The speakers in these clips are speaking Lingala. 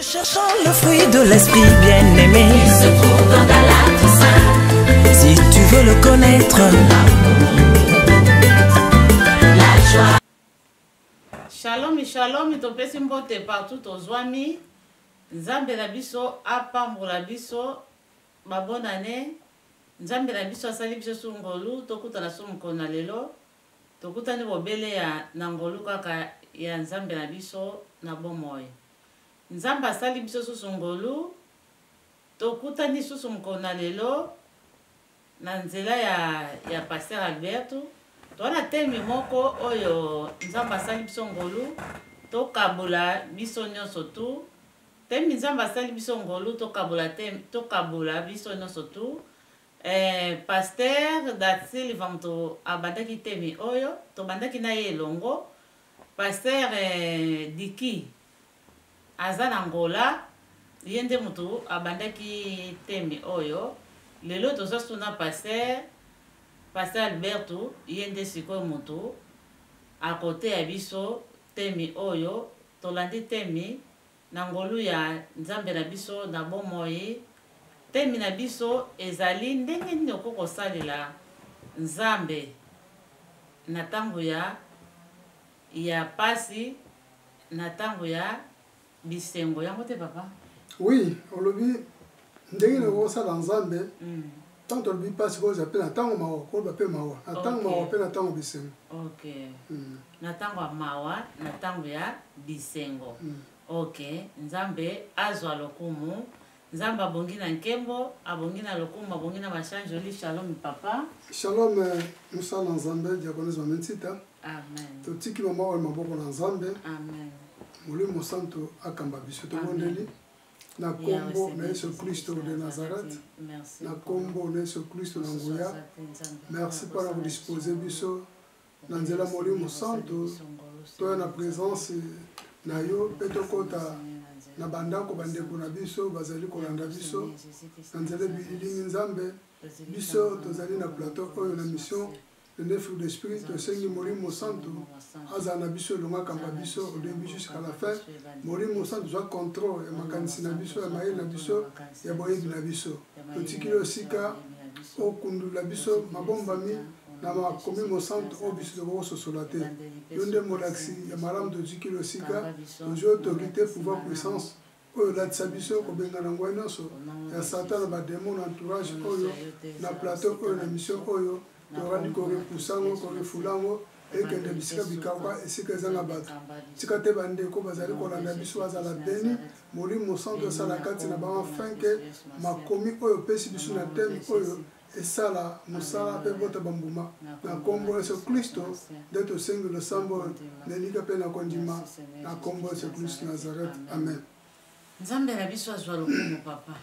Cherchant le fruit de l'esprit bien-aimé, il se trouve dans Galates 5. Si tu veux le connaître, La joie. Shalom, shalom, topesi mbote partout ozwami. Nzambe na biso apambola biso ba bonne année. Nzambe na biso asali biso sungolu tokutana so mokona lelo. Tokutani bobele ya nangolu kaka ya nzambe na biso na bomoi. Nzambe asali biso sungolu tokutani susu mokona lelo na nzela ya Pasteur Alberto. Tona temi moko oyo nzamba asali biso ngolu tokabula biso nyonso tu. Temi nzamba asali biso ngolu tokabula biso nyonso tu. Pasteur da Silva mto abandaki temi oyo to bandaki na ye elongo. Pasteur Diki azana ngola yende mtu abandaki temi oyo. Lelo tozosuna Pasteur Alberto yende sikoyo moto a côté ya biso temi oyo tolandi temi na ngolu ya nzambe na biso na bomoi. Temi na biso ezali ndenge nini okoko salela nzambe na tango ya pasi na tango ya bisengo yango te papa. Oui, olobi ndenge noko sala nzambe tant on lui passe quoi j'appelle attends mawa ko ba pe mawa attends mawa pe attends bisengo. OK. Na tango mawa na tango ya bisengo. OK, nzambe azwa lokumu, nzambe abongi na nkembo, abongi na lokumu, abongi na machanjoli. Shalom papa. Shalom Musa na nzambe diakonese Mentita. Amen. Totiki mama wa maboko na nzambe. Amen. Molimo santo akamba biso to bondeli. Na kombo na Yesu Kristo de Nazareth. Na kombo na Yesu Kristo na nguya. Merci pour avoir disposé biso na nzela molimo santo to na présence na yo peto kota na bandako bandeko na biso bazali kolanda biso na nzela bilingi nzambe biso tozali na plateau oyo na mission le neuf d'esprit tosengi molimo santo aza na biso longa kamba biso au début jusqu'à la fin. Molimo santo zwa contrôle ya makanisi na biso ya mayele na biso ya boyebi na biso totikili osika okundula biso mabombami na makomi mosanto oyo biso tokokososola te yo nde molakisi ya malamu totikili osika tozwi autorité pouvoir puissance oyo latisa biso kobengana ngwa nyonso ya satan na bademo na entourage oyo na plateau oyo na mission oyo torandi korepusango korefulango ekende bisika bikauka esika ezanga bato tika te bandeko bazali kolanda biso bazala beni molimo santo esala kati na bango afin ke makomi oyo pesi biso na teme oyo esala mosala mpe bota bambuma na kombo Yesu Kristo nde tosengi losambo nelika mpe na kondima na kombo Yesu Kristo Nazareth. Amen. Nzambe na biso azwa lokumu papa.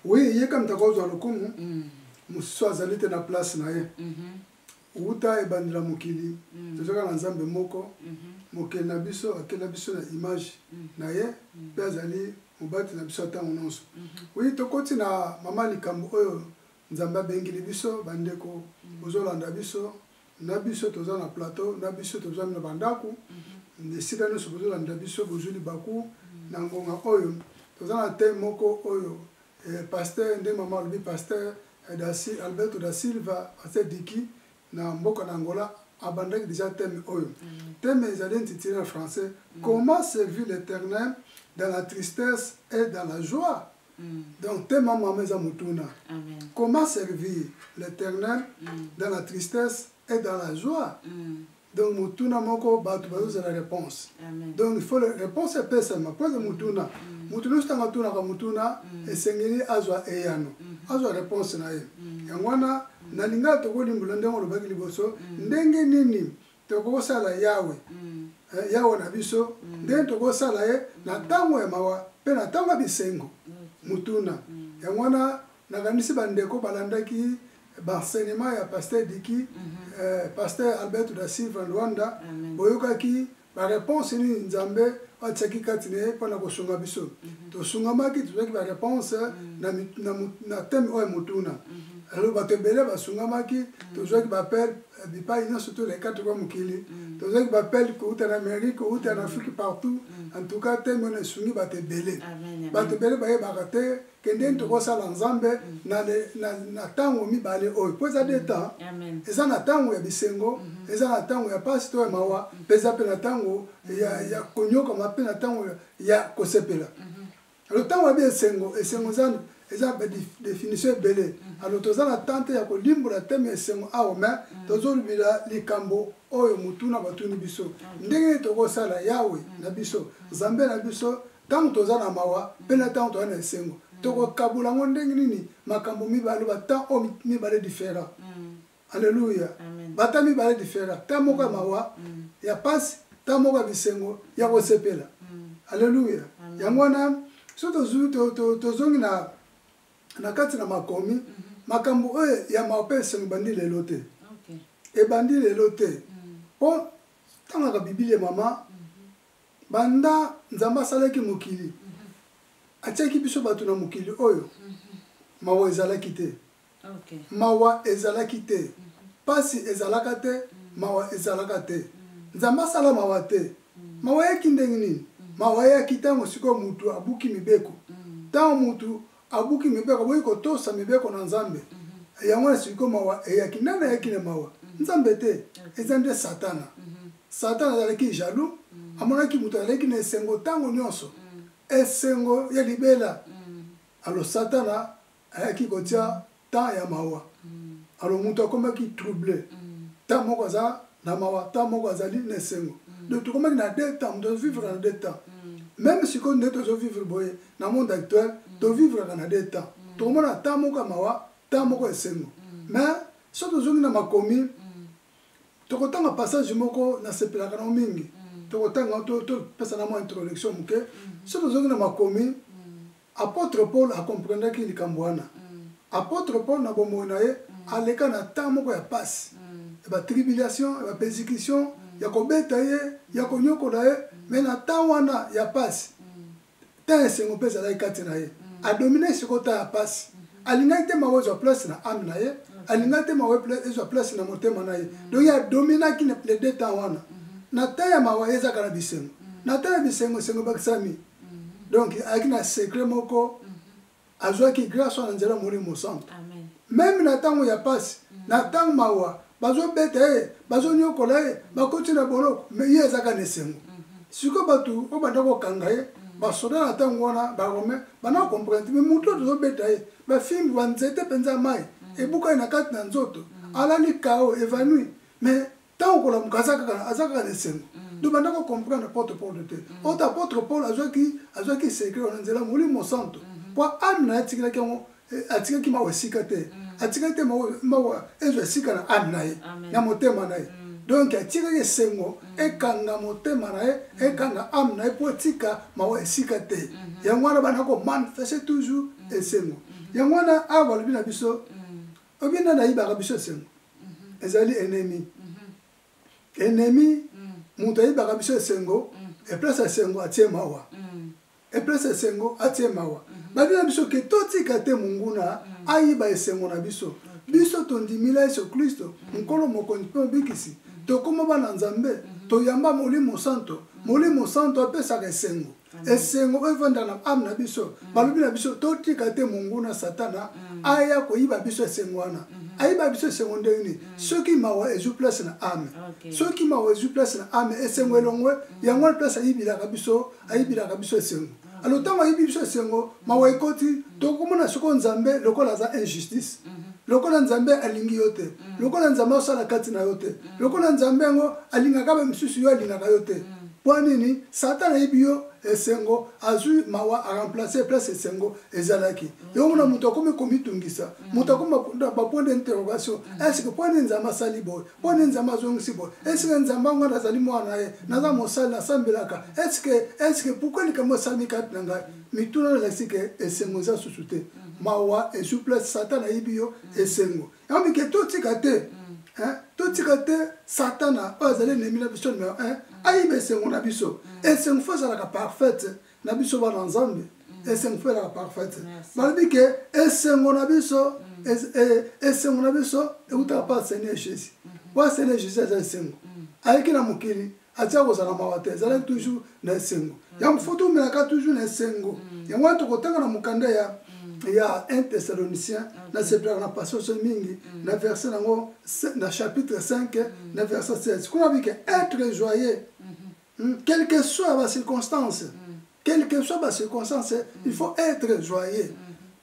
Oui, ye kam takozwa lokumu mosusu azali te na place na ye uta ebandela mokili tozoka na nzambe moko mokili na biso akela biso na image na ye mpe azali mobati na biso atango nyonso. Oui, tokoti na mama likambo oyo nzambe abengeli biso bandeko bozolanda biso na biso toza na plateau na biso toza na bandako esika nyonso bozolanda biso bozwi libaku na ngonga oyo toza na te moko oyo pasteur nde mama alobi pasteur Alberto da Silva Pasteur Diki na mboka na Angola abandaki déjà thème oyo thème ezali intitulé en français comment servir l'Éternel dans la tristesse et dans la joie. Donc thème mama eza mutuna comment servir l'Éternel dans la tristesse et dans la joie. Donc mutuna moko bato bazo la réponse. Donc il faut la réponse epesama kwa mutuna mutuna stanga tuna ka mutuna esengeli azwa eyano azwa réponse na ye yangwana nalinga tokolimbula ndengo lobaki liboso ndenge nini tokosala yawe yawe na biso ndenge tokosala ye na tango ya mawa pe na tango bisengo mutuna yangwana nakanisi bandeko balandaki enseignement ya Pasteur Diki Pasteur Alberto da Silva Luanda boyokaki ba réponse ni nzambe atsaki kati ne pona kosunga biso tosungamaki tuzaki ba réponse na thème oyo mutuna. Alors batebele basungamaki tozaki ba appel bipai na surtout les quatre kwa mukili tozaki ba appel ko uta na Amérique ko uta na Afrique partout en tout cas te mona sungi ba te belé Amen. ba te belé ba ye ba te kende to ko sala nzambe na tango mi balé oy poza de temps Amen. eza na tango ya bisengo eza na tango ya pasito ya mawa peza pe na tango ya konyoka mape na tango ya kosepela alors tango ya esengo zano eza ba définition belé alors toza na tante ya kolimbola teme esengo awo mais tozolubila likambo oyo mutuna batuni biso ndenge tokosala yawe na biso zambe na biso tango toza na mawa pe na tango toza na esengo tokokabula ngo ndenge nini makambo mibale bata o mibale différent alléluia bata mibale différent ta moko ya mawa ya pasi ta moko ya bisengo ya kosepela alléluia yango wana so tozongi na kati na makomi makambo oyo ya mawa pe esengo bandi lelo te ebandi lelo te mpo tangaka biblia mama banda nzambe asalaki mokili atiaki biso bato na mokili oyo mawa ezalaki te mawa ezalaki te pasi ezalaka te mawa ezalaka te nzambe asala mawa te mawa yaki ndenge nini mawa yaki ntango sikoyo mutu abuki mibeko ntango mutu abuki mibeko aboyi kotosa mibeko na nzambe yango na sikoyo mawa eyaki nani ayaki na mawa nzambe te eza nde satana satana azalaki jaloux amonaki mutu azalaki na esengo ntango nyonso esengo ya libela alo satana ayaki kotia temps ya mawa alo mutu akomaki troublé temps moko aza na mawa temps moko azali na esengo donc tokomaki na deux temps tovivre na deux temps même sikoyo nde tozovivre boye na monde actuel tovivraka na deux temps tokomona temps moko ya mawa temps moko esengo mais so tozongi na makomi tokotanga passage moko nasepelaka na mingi tokotanga topesa na mwa introduction moke so tozongi na makomi apôtre Paul acomprendaki likambo wana apôtre Paul na bomoi na ye aleka na temps moko ya pasi ya batribulation ya bapersécution ya kobeta ye ya konyokola ye mais na temps wana ya pasi temps esengo mpe ezalaki kati na ye adomine sikoyo temps ya pasi alingaki te mawa ezwa place na ame na ye alingaki te mawa ezwa place na motema na ye donc ye adominaki na les deux temps wana na temps ya mawa ezaka na bisengo na temps ya bisengo esengo bakisami donc ayaki na secret moko azwaki grâce wana nzela molimo santo même na ntango ya pasi na ntango mawa bazobeta ye bazonyokola ye bakoti na boloko mais ye ezaka na esengo sikoyo bato oyo banda kokanga ye basoda na ntango wana barome bana comprendre mais mutu oyo tozobeta ye bafimbi banzete mpenza ya mai ebuka ye na kati na nzoto alali kao évanui mais ntango kolamuka aza kaka na esengo donc banda kocomprendre apôtre Paul te oyo apôtre Paul azwaki secret wana nzela molimo santo mpo ame na ye atikaki mawa esika te atikaki te mawa ezwa esika na ame na ye na motema na ye donc atikaki esengo ekanga motema na ye ekanga ame na ye mpo etika mawa esika te yango wana bana komanifeste toujours esengo yango wana awa balobi na biso obi nani ayibaka biso esengo ezali ennemi mutu ayibaka biso esengo eplace esengo atie mawa eplace esengo atie mawa babi na biso ke totika te monguna ayiba esengo na biso tondimila yesu kristo nkolo mokonzi mpe mobikisi tokoma bana nzambe toyamba molimo santo apesaka esengo esengo evanda na ame na biso balobi na biso totika te monguna satana aya koyiba biso esengo wana ayiba biso esengo ndenge nini soki mawa ezwi place na ame soki mawa ezwi place na ame esengo elongwe yango wana place ayibilaka biso esengo alors ntango ayibi biso esengo mawa ekoti tokomona sikoyo nzambe lokola aza injustice lokola nzambe alingi yo te lokola nzambe osala kati na yo te lokola nzambe yango alingaka bamisusu yo alingaka yo te mpo nini satana ayibi yo esengo azwi mawa aremplace place esengo ezalaki yomona moto akomi komitungisa moto akomi bapoint d'interrogation estce mpo nini nzambe asali boye mpo nini nzambe azongisi boye estce nzambe ango nazali mwana na ye naza mosali nasambelaka estce pourkui likambo esalami kati na ngai mituna nazalisi ke esengo eza susu te mawa ezwi place satana ayibi yo esengo yango mike totika te satana oyo azali ennemi na biso numero 1 ayiba esengo na biso esengo fo ezalaka parfaite na biso bana nzambe esengo fo ezalaka parfaite balobi ke esengo na biso eutaka pa seigneur jésus wa seigneur jésus eza esengo ayeki na mokili atia kozala mawa te ezalaki toujours na esengo ya photo melaka toujours na sengo ya watu kotanga na mukanda ya 1 Thessaloniciens na sepla na passage mingi na verset nango na chapitre 5 na verset 16 kuna bike être joyeux quelle que soit la circonstance quelle que soit la circonstance il faut être joyeux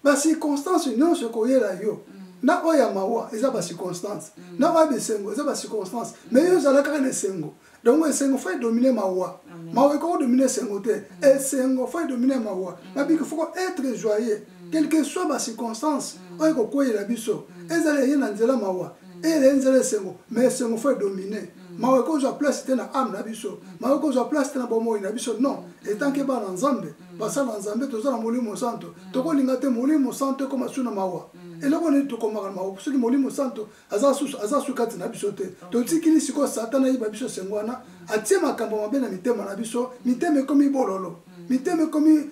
la circonstance non ce qu'on là yo na oya mawa eza ba circonstance na ba besengo eza ba circonstance mais yo zala ka ne sengo donc sengo faut dominer mawa mawa ko dominer sengo te et sengo faut dominer mawa mais il faut être joyeux quelle que soit la circonstance oya ko ko la biso ezala yena nzela mawa et nzela sengo mais sengo faut dominer mawa ko zo place te na âme na biso mawa ko zo place te na bomo na biso non et tant que ba na nzambe basa na nzambe to za na molimo santo to ko linga te molimo santo ko masuna mawa et là on est tout comme mawa parce que molimo santo azasu kati na biso te to tikili siko satana yiba biso sengwana atie makambo mabe na mitema na biso mitema komi bololo mitema komi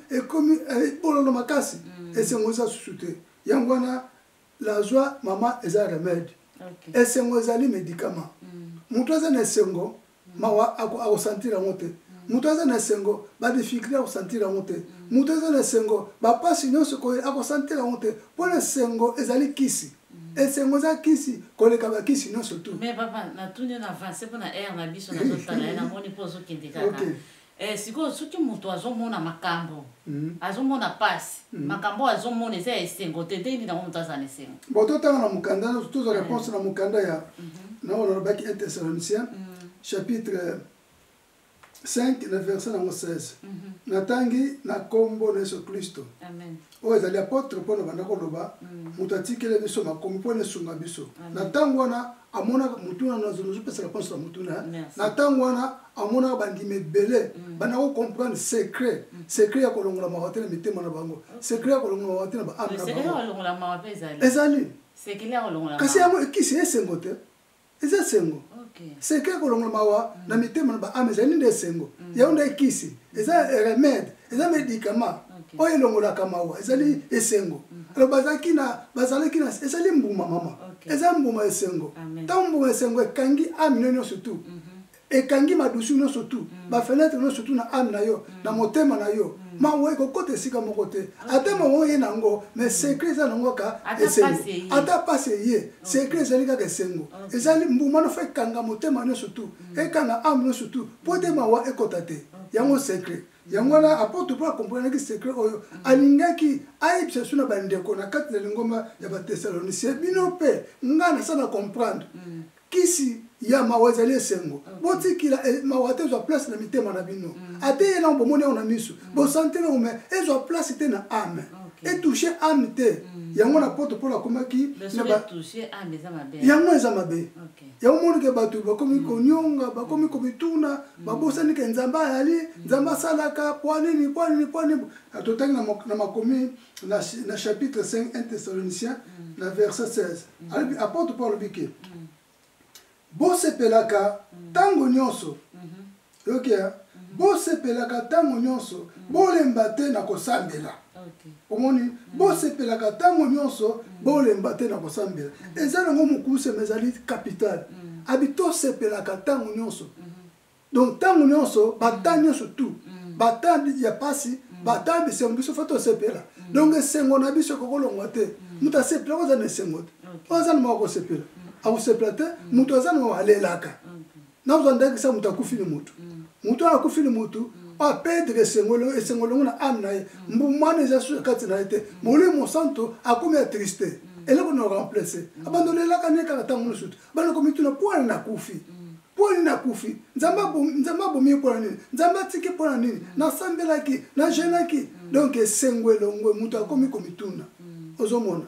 bololo makasi et sengoza susute yangwana la joie maman eza remède et sengoza li médicament mutu aza na sengo mawa akosantira ngote mutu aza na sengo ba difficulté akosantira ngote mutu aza na sengo ba pasi nyonso ko akosantira ngote pona sengo ezali kisi esengo za kisi koleka ba kisi nyonso tu mais papa na tunyo na avance pona air na biso na zotala na moni pozo kindikana siko soki mutu azomona makambo azomona pasi makambo azomona eza esengo te ndeni na mutu aza na esengo bon totanga na mukanda tuzo réponse na mukanda ya na on baki 1 Thessaloniciens chapitre 5 le verset 16 natangi na kombo na Yesu Kristo amen o ezali apôtre pona banda ko loba mutatikele biso makomi pona sunga biso natangwana amona mutuna na zono pesa réponse na mutuna natangwana amona bandime belé bana ko comprendre secret ya kolongola mawatela mitema na bango secret ya kolongola mawatela ba amna secret ya kolongola mawatela ezali secret ya kolongola kasi yango kisi esengo te eza sengo secret ya kolongola mawa na mitema na ba ameza ni de sengo yaonda kisi eza remède eza médicament oyo longola kamawa ezali esengo alors bazalaki na ezali mbuma mama eza mbuma esengo ta mbuma esengo ekangi amino nyonso tu ekangi madusu nyonso tu bafenetre nyonso tu na ame na yo na motema na yo mawa ekokota esika moko te ata mawa ye nango mais secret eza nango ka esengo ata pase ye secret ezali kaka esengo ezali mbuma no fa ekanga motema nyonso tu ekanga ame nyonso tu po te mawa ekota te yango secret yango na apôtre pour comprendre que secret oyo alingaki ayebisa suna bandeko na kati na lingomba ya ba Thessaloniciens bino pe ngana sana comprendre kisi ya mawazali esengo botikila mawate zo place na mitema na bino ate yena bomoni ona misu bo santena o me ezo place te na âme et toucher âme te yango na apôtre pour akomaki na ba toucher âme za mabe yango eza mabe yango moni ke batu bakomi konyonga bakomi komituna babosani ke nzamba yali nzamba salaka poanini atotangi na makomi na chapitre 5 1 Thessaloniciens na verset 16 apôtre Paul bike bosepelaka tango nyonso bosepelaka tango nyonso bolemba te na kosambela omoni bosepelaka tango nyonso bolemba te na kosambela eza nango mokuse mezali capital abito sepelaka tango nyonso donc tango nyonso bata nyonso tu bata ya pasi bata bisengo biso fa tosepela donc esengo na biso kokolongwa te mutu asepela oza na esengo te oza na moko kosepela akosepela te mutu aza na alelaka nazwandakisa mutu akufili mutu akufili mutu apedre esengo longo na ame na ye mbumwana eza su kati na ye te molimo santo akomi ya triste eloko na remplace abandolelaka ne kaka ntango nyonso te bandeko mituna pwani nakufi nzambe abomi mpona nini nzambe atiki mpona nini nasambelaki najenaki donc esengo elongwe mutu akomi komituna ozomona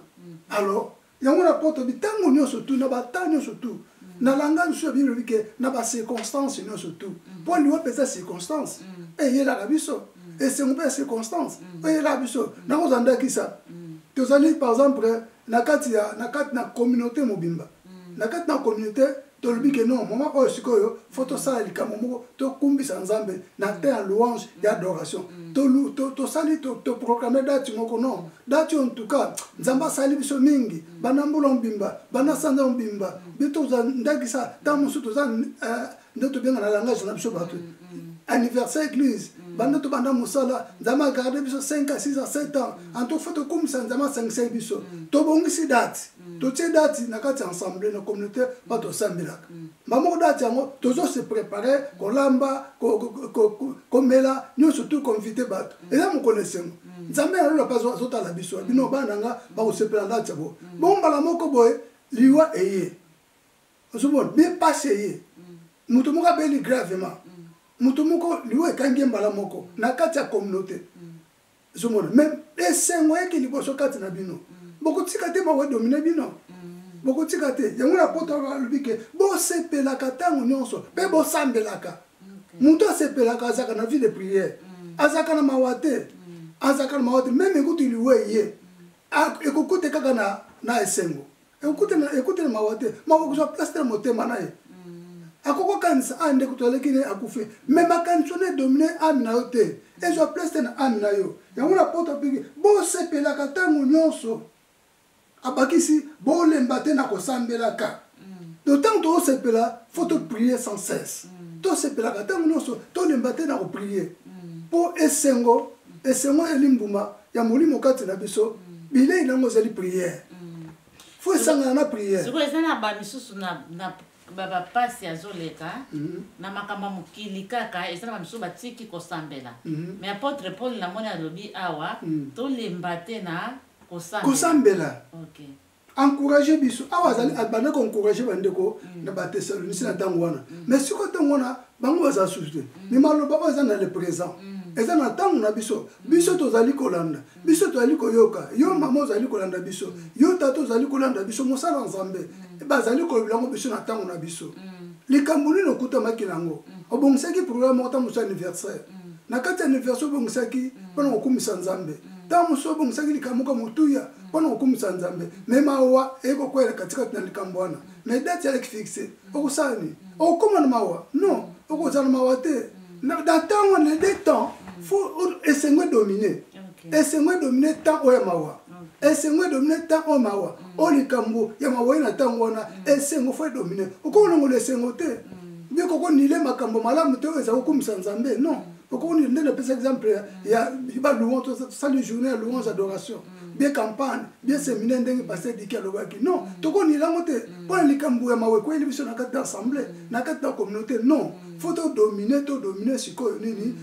alors yango na poto bitango nyonso tu na bata nyonso tu na langa nso bino bike na ba circonstance nyonso tu po liwa pesa circonstance eyelaka biso esengo mpe circonstance eyelaka biso nakozandaki sa tozali par exemple na kati na communauté mobimba na kati na communauté tolobi ke non mama oyo sikoyo fo tosala likambo moko tokumbisa nzambe na te ya louange ya adoration tosali toproclame dati moko non dati en tout cas nzambe asali biso mingi banambula mbimba banasanza mbimba bitozandakisa ntango mosusu toza nde tobenga na langage na biso bato anniversaire église banda to banda musala nzama garder biso 5 à 6 à 7 ans en tout fait comme ça nzama 5 biso to bongisi date to tie date na kati ensemble na communauté ba to sambelaka mamo date yango tozo se préparer kolamba komela nyo surtout conviter bato et là mo connaissons nzambe alors pas zota la biso bino bananga ba ko sepela date bo bon bala moko boy liwa eye osubon bien passé mutu moko beli gravement mutu moko liwa kangi mbala moko na kati ya communauté osubon même esengo yeki liboso kati na bino boko tikate ba wa dominer bino boko tikate yango na poto ba lubike bo sepela katango nyonso pe bo sambelaka mutu sepelaka azaka na vie de prière azaka na mawate même ekuti liwa ye ekokute kaka na esengo écoutez na mawate mako so place na motema na ye akoko kanisa ande kutolekine akufe mais makanso ne dominer amina yote ezo place na amina yo yango na poto piki bo sepela katango nyonso abakisi bo lembate na kosambelaka d'autant to sepela faut te prier sans cesse to sepela katango nyonso to lembate na ko prier po esengo elimbuma ya molimo kati na biso bile inango zali prière faut sanga na prière siko ezana ba misusu na baba pasi azoleka na makamba mukili kaka ezana ba misusu batiki kosambela mais apôtre Paul na mona lobi awa to lembate na kosambela OK encourager biso awa zali abana ko encourager bandeko na ba Thessaloniciens na tango wana mais siko tango wana bango baza soucieux mais maloba baza na le présent eza na tango na biso tozali kolanda biso tozali koyoka yo mama ozali kolanda biso yo tata ozali kolanda biso mosala nzambe bazali kobilango biso na tango na biso likambo nini okutamaki nango obongisaki programme moko ntango mosu anniversaire na kati ya anniversaire obongisaki mpona kokumisa nzambe ntango mosu obongisaki likambo ka motuya mpona kokumisa nzambe me mawa ekokwela katikati na likambo wana me date yaleki fixe okosala nini okokoma na mawa non okozala na mawa te dans temps on est des temps faut essayer dominer essayer dominer temps oya mawa essayer dominer temps o mawa o likambo ya mawa na tango na essayer faut dominer okona ngolo essayer te bien koko nile makambo malamu te eza kokumisa nzambe non okona nile na pesa exemple ya ba louange ça le journée à louange adoration bien campagne bien séminaire ndenge passer diki alobaki non toko nila mote pour likambo ya mawa ko eli biso na kati d'assemblée na kati de communauté non faut dominer sikoyo nini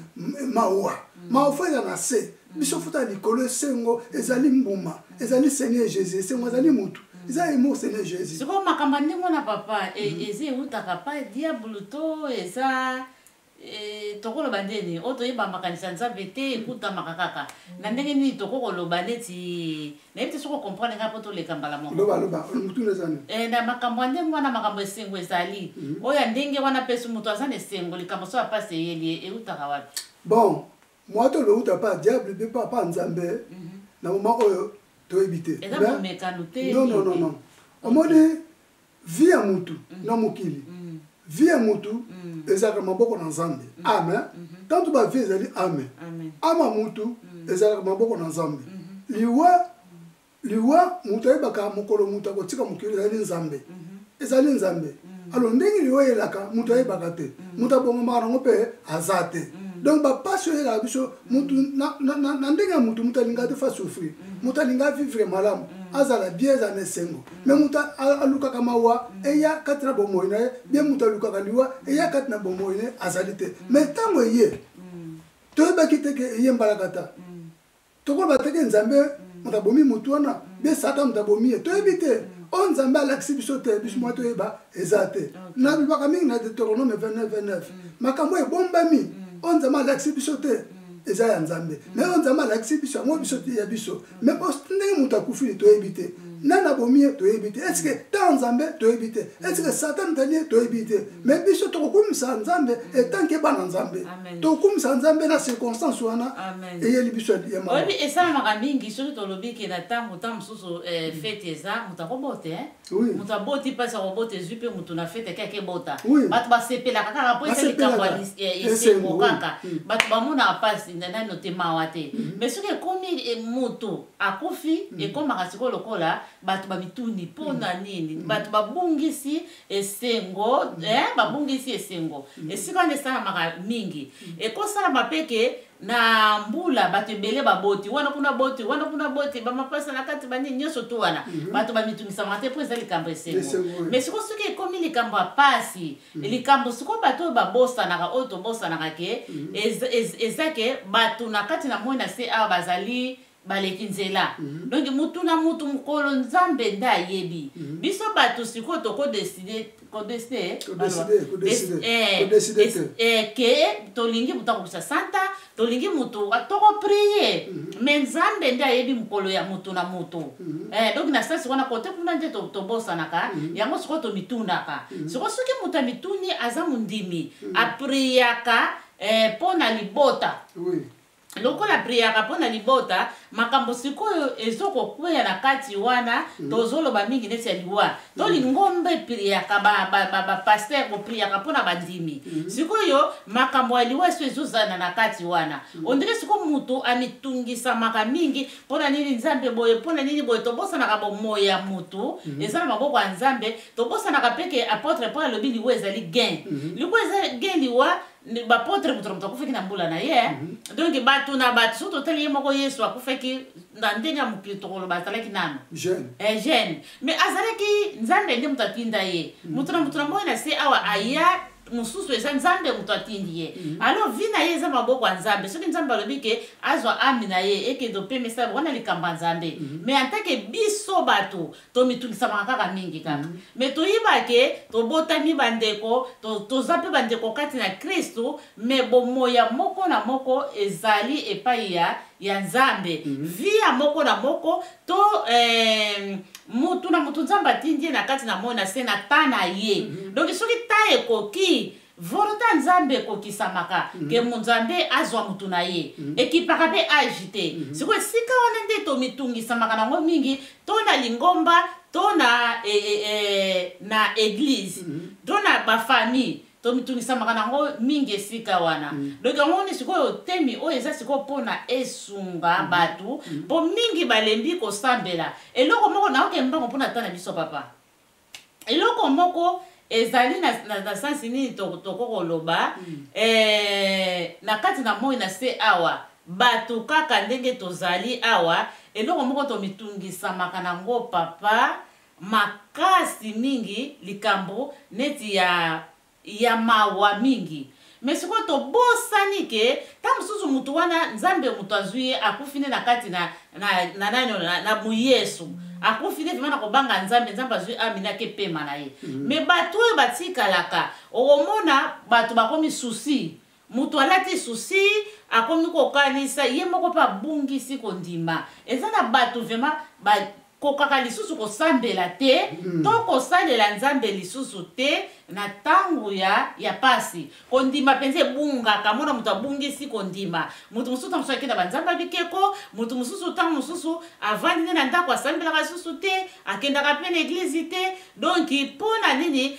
mawa faut na se biso faut likolo sengo ezali mbuma ezali Seigneur Jésus sengo ezali mutu ezali mo Seigneur Jésus siko makamba ndingo na papa ezi utaka pa diable to eza tokolo bandeni oto yeba makanisa nzambe te ekuta makakaka na ndenge nini tokolo loba neti na yete soko comprendre ngapo to lekambala moko loba mutu nezani na makambo ndenge na makambo esengo ezali oya ndenge wana pesu mutu azana esengo likambo so apase yeli eutaka wapi bon moi to lo uta pa diable be pa nzambe na moment oyo to ebite non omone via mutu na mukili via mutu ezaka maboko na nzambe amen tanto ba vie ezali amen ama mutu ezaka maboko na nzambe liwa mutu ayebaka mokolo mutu akotika mokili ezali nzambe alors ndenge liwa elaka mutu ayebaka te mutu abongomaka nango mpe aza te donc bapasi oyo elaka biso mutu na ndenge ya mutu alinga te fa souffrir mutu alinga vivre malamu azala bien eza na esengo me mutu alukaka mawa eya kati na bomoi na ye bien mutu alukaka liwa eya kati na bomoi na ye azali te me ntango eye toyebaki teke eye mbalaka ta tokoloba teke nzambe mutu abomi mutu wana bien satan mutu abomi ye toyebi te o nzambe alakisi biso te biso mwa toyeba eza te na bibaka mingi na Deutéronome 29 makambo ebombami o nzambe alakisi biso te eza ya nzambe me o nzambe alakisi biso yango biso te ya biso me ndenge mutu akufili toyebi te nana bomi ye toyebi te eske ta nzambe toyebi te eske satan tali ye toyebi te me biso tokokumisa nzambe etanke bana nzambe tokokumisa nzambe na circonstance wana eyeli biso ya mawa oyebi esalamaka mingi soki tolobi ke na ntango ta mosusu fete eza mutu akobote mutu aboti mpasi akobota ezwi mpe mutu na fete ke akebota bato basepelaka kaka po eza likambo esengo kaka bato bamonaka mpasi nano te mawa te mais soki ekomi mutu akufi ekomaka sikoyo lokola bato ba mituni pona nini bato babungisi esengo babungisi esengo esika ndesana maka mingi ekosala mapeke na mbula bato ebele baboti wana kuna boti ba mapasa na kati bani nyoso tu wana bato ba mitungisa mate po ezali kambo esengo mais siko soki ekomi likambo apasi likambo siko bato babosa na oto bosa na ke ezake bato na kati na mona se a bazali baleki nzela donc mutu na mutu mukolo nzambe nda yebi biso bato siko to ko décider ke tolingi mutu akusa santa tolingi mutu atoko prier mais nzambe nda yebi mukolo ya mutu na mutu donc na sasa wana kote kuna nje to bosa naka yango siko to mitundaka siko soki mutu mituni aza mundimi apriaka pona libota lokola priaka pona libota makambo sikoyo ezoko kweya na kati wana tozoloba mingi neti ya liwa to lingombe priaka ba pasteur ko priaka pona bandimi sikoyo makambo ya liwa eso ezozana na kati wana ondire siko mutu amitungisa maka mingi pona nini nzambe boye pona nini boye tobosa na kabo moya mutu ezana maboko ya nzambe tobosa na kapeke apôtre Paul lobi liwa ezali gain liwa ezali gain liwa ba potre mutu akufeki na mbula na ye donc batu na batu soto tali moko Yesu akufeki na ndenga mukito ko batalaki nano jeune mais azalaki nzambe ndi mutu atinda ye mutu na moyo na se awa aya mususu eza nzambe mutu atindi ye alors vina ye eza maboko ya nzambe soki nzambe alobi ke azwa ami na ye ekedo pe mesa wana likamba nzambe mais antake biso bato tomitulisamaka kaka mingi kaka mais toyiba ke tobotami bandeko toza mpe bandeko kati na Kristu mais bomoya moko na moko ezali epai ya nzambe via moko na moko to mutu na mutu nzambe atindi ye na kati na mona se na ta na ye donc soki ta ekoki volonté nzambe ekokisamaka ke munzambe azwa mutu na ye ekipaka mpe agite siko esika wana nde tomitungisamaka nango mingi to na lingomba to na église to na bafamille tomitungisamaka nango mingi esika wana donc yango ni sikoyo temi oyo eza sikoyo mpona esunga bato mpo mingi balembi kosambela eloko moko naoke mbango mpona ata na biso papa eloko moko ezali na sansi nini tokokoloba na kati na moi na se awa bato kaka ndenge tozali awa eloko moko tomitungisamaka nango papa makasi mingi likambo neti ya mawa mingi mais siko tobosani ke ta mususu mutu wana nzambe mutu azwi akufine na kati na muyesu akufine vimana kobanga nzambe azwi amina ke pema na ye mais bato oyo batikalaka omona bato bakomi susi mutu alati susi akomi kokanisa ye moko mpe abungisi kondima eza na bato vraimen kokaka lisusu kosambela te to kosalela nzambe lisusu te na tangu ya pasi kondima penze ebungaka mona mutu abungisi kondima mutu mususu tamusu akenda banzambe bikeko mutu mususu tangu mususu avandi nde na ndako asambelaka lisusu te akendaka mpe na eglize te donc mpona nini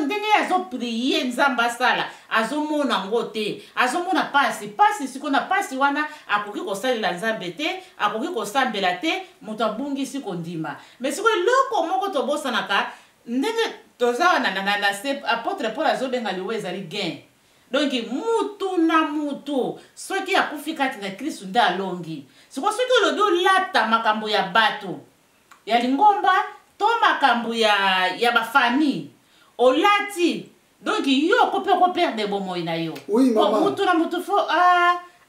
ndenge azoprie nzambe asala azomona ngo te azomona pasi siko na pasi wana akoki kosalela nzambe te akoki kosambela te mutu abungisi kondima mais siko eloko moko tobosanaka ndenge toza wana se apôtre Paul azobenga liwa ezali gain donc mutu na mutu soki akufi kati na Kristu nde alongi siko soki olobi olata makambo ya bato ya lingomba to makambo ya bafamille olati donc yo koperde bomoi na yo mutu na mutu fo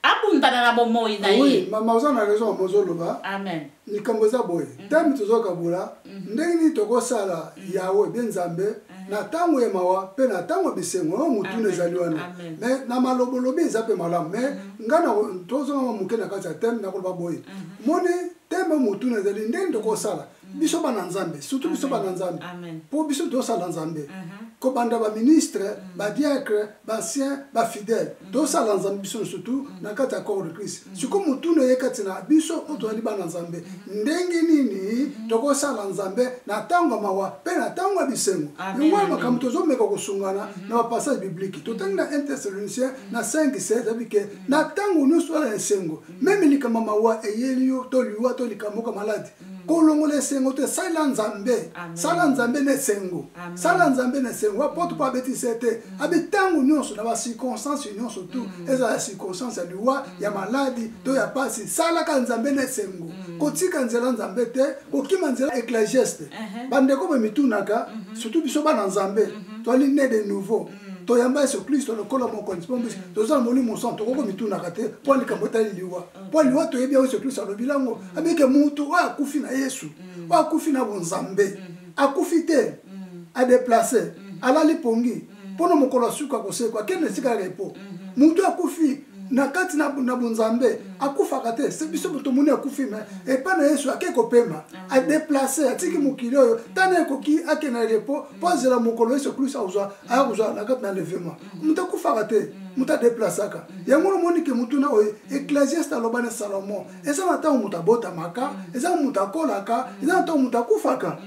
abundana na bomoi na ye oui mama oza na raison mozoloba amen likambo eza boye tami tozokabula ndenge nini tokosala yawe bie nzambe na ntango ya mawa mpe na ntango ya bisengo oyo mutuna ezali wana me na malobolobi eza mpe malamu me nga tozonga moke na kati ya teme nakoloba boye moni teme mutuna ezali ndenge tokosala biso bana nzambe surtout biso bana nzambe mpo biso tosala nzambe kobanda baministre badiacre basien bafidèle tosala nzambe biso surtout na kati ya corps de Christ siko mutuna ye kati na biso oyo tozali bana nzambe ndenge nini tokosala nzambe na ntango ya mawa mpe na ntango ya bisengo yango ya makambo tozomeka kosungana na bapassage biblique totangi na 1 Thessaloniciens na 5:7 abike na ntango nyonso ala esengo meme likambo mawa eyeli yo to liwa to likambo ka maladi kolongola esengo te sala nzambe sala nzambe ne sengo sala nzambe ne sengo apoto pa betise te abitango nyonso na ba circonstance nyonso tout eza la circonstance ya liwa ya maladi to ya pasi sala ka nzambe ne sengo kotika nzela nzambe te kokima nzela Ecclésiaste bandeko be mitunaka surtout biso bana nzambe to ali né de nouveau to yamba Yesu Kristo lokola mokonzi pombe to za molimo santo koko mitunaka te po likambo tali liwa po liwa to yebi Yesu Kristo lobilango abike mutu wa kufi na Yesu wa kufi na bonzambe akufi te a déplacer ala lipongi pono mokolo suka kosekwa kene sika repo mutu akufi na kati na bonzambe akufa kate se biso to moni akufi me e pa na Yesu akeko pema a déplacer atiki mokili oyo tane koki akena repo pozela mokolo Yesu Kristo auzwa na kati na levement mutu akufa kate mutu déplacaka yango moni ke mutu na oyo Ecclésiaste alobana Salomon eza na tawo mutu abotamaka eza mutu akolaka eza na tawo mutu akufaka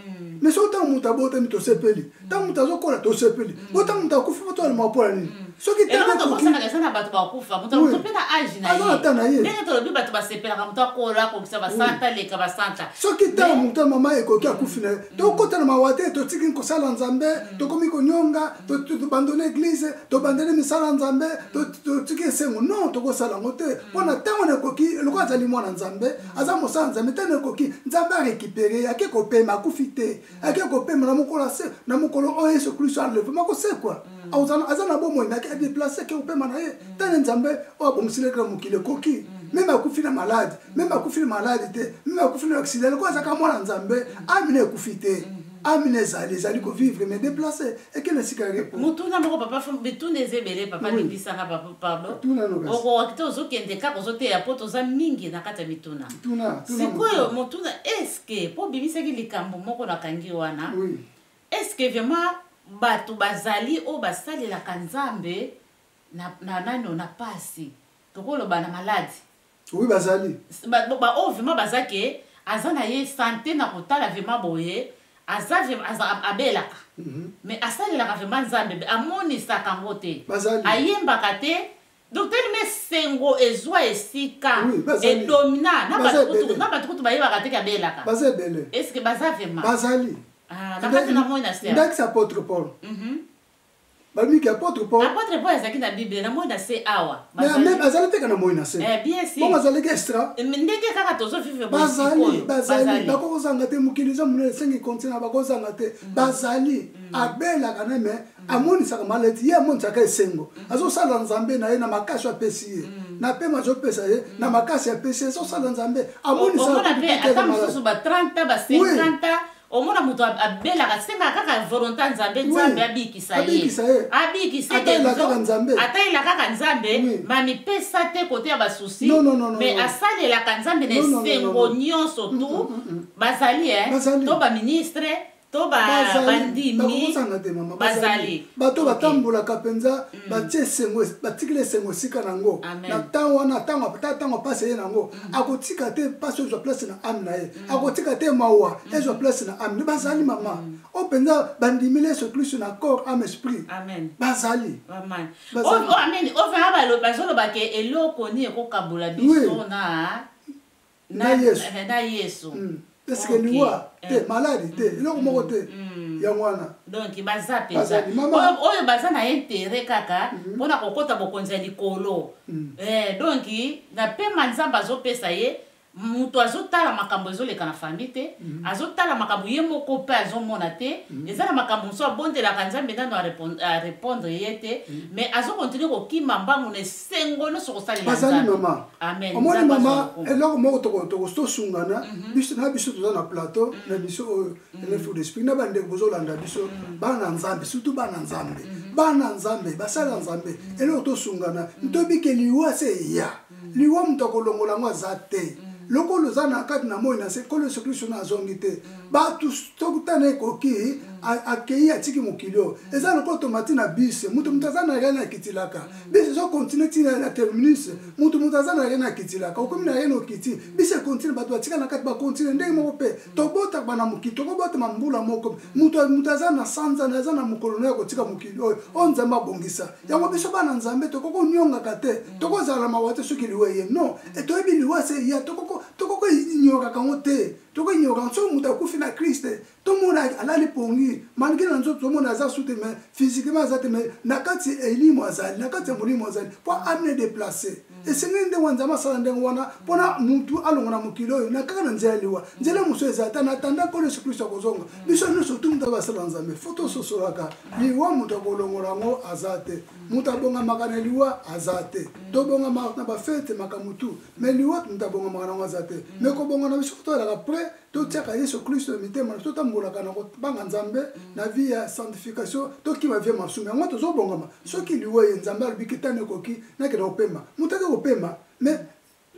mais so ta mutu abota mito sepeli ta mutu azokola to sepeli bota mutu akufa to mapola nini soki te ko kosana kesana bato bakufa mutu pena age na ye ndenge to lobi bato basepela ka mutu akola ko kisa basanta leka basanta soki ta mutu mama ekoki akufina to kota na mawate to tiki ko sala nzambe to komi ko nyonga to abandonner église to abandonner misala nzambe to tiki sengo non to ko sala ngote pona tango na koki lokwa zali mwana nzambe aza mosala nzambe tane koki nzambe a récupérer akeko pema akufite akeko pema na mokolo se na mokolo o Yesu Kristo enlève mako se quoi azana bomo na a déplacer ke pema na ye tane nzambe o bomsile kra mokile koki même akufi na malade même akufi na malade te même akufi na accident ko azaka mwana nzambe amine kufite amine zali ko vivre mais déplacer et que le sikare pour mutuna moko papa fo bitune zebele papa libisanga papa pardon oko akito zo kende ka ko zote ya poto za mingi na kata bituna tuna sikoyo mutuna est-ce que po bibisa ki likambo moko na kangi wana oui est-ce que vraiment batu bazali o basali la kanzambe na nano na pasi tokolo bana maladi oui bazali ba o vraiment bazake azana ye santé na kotala vraiment boye azaje abelaka mais asalelaka vraiment nzambe amonisaka ngo te ayembaka te donc telime sengo ezwa esika edomina na bato kutu bayebaka te kabelaka est-ce que baza vraiment bazali nakati na moi na se ndakisa apôtre Paul balmiki apôtre Paul ezaki na Bible na moi na se awa mais bazali te kana moi na se bien sûr bon bazali extra ndenge kaka tozo vivre bazali bakozanga te mokiliza munene sengi continent bakozanga te bazali abelaka na me amonisaka maladi ye amonisaka esengo azosala nzambe na ye na makasi apesi ye na pe mazopesa ye na makasi apesi ye azosala nzambe amonisaka ata mosusu ba 30 ba 50 omona mutu abelaka senga kaka volonté nzambe nzambe abikisa ye atayela kaka nzambe mamipesa te kote ya basusi mais asalelaka nzambe na esengo nyonso tu bazali to baministre to bandimi bazali bato batambolaka mpenza batie esengo batikile esengo esika nango na ntango wana ntango pasi ye nango akotika te pasi ezwa place na ame na ye akotika te mawa ezwa place na ame bazali mama o mpenza bandimile Yesu Kristo na corps ame esprit bazali amen ovena bazolobake eloko ni ekokabola biso na Yesu est-ce que liwa te maladi te eloko moko te ya mwana donc baza peza oyo baza na intérêt kaka mpona kokota bokonzi ya likolo donc na pema nzambe azopesa ye mutu azotala makambo ezoleka na famille te azotala makambo ye moko mpe azomona te eza na makambo mosusu abondelaka nzambe nano arépondre ye te mais azokontinue kokima mbangu na esengo nyonso kosalela nzambe omoni mama eloko moko tokosungana na biso toza na plateau na biso oyo elefo d'esprit na bandeko bozolanda biso bana nzambe surtout bana nzambe basala nzambe eloko tosungana ntobike liwa se ya liwa mutu akolongola yango aza te lokolo za na kati na moi na se kolo Yesu Kristo na zongi te batu tokutana ekoki akei atiki mokilio eza lokolo tomati na bus mutu aza na rien akitilaka bus zo continue tina na terminus mutu aza na rien akitilaka okomi na rien okiti bus continue batu atika na kati ba continue ndenge moko pe tobota bana mokili tokobota mambula moko mutu aza na sanza na aza na mokolo na kotika mokilio o nzambe abongisa yango biso bana nzambe tokoko nyongaka te tokozala mawate soki liwe ye non etoyebi liwe se ya tokoko nyoka kango te toko ignorant so muta kufi na Christ to mona alali pongi malgré na nzoto mona za soute mais physiquement za te mais nakati elimu azali nakati mulimo azali pour amener déplacer et c'est ngende wanzama sala ndengo wana pona mutu alongona mukilo na kaka na nzeliwa nzela muso ezata na tanda ko le Christ akozonga biso no surtout muta basala nzambe photo sosolaka liwa muta kolongora ngo azate muta bonga makana liwa azate to bonga na ba fete makamutu mais liwa muta bonga makana ngo azate mais ko bonga na biso to la après to tiaka Yesu Christ mitema to tambola kana ko banga nzambe na vie ya sanctification to ki va vie masumi ngo to zo bonga ma soki liwa nzambe albikitane koki na kena opema muta ko pema mais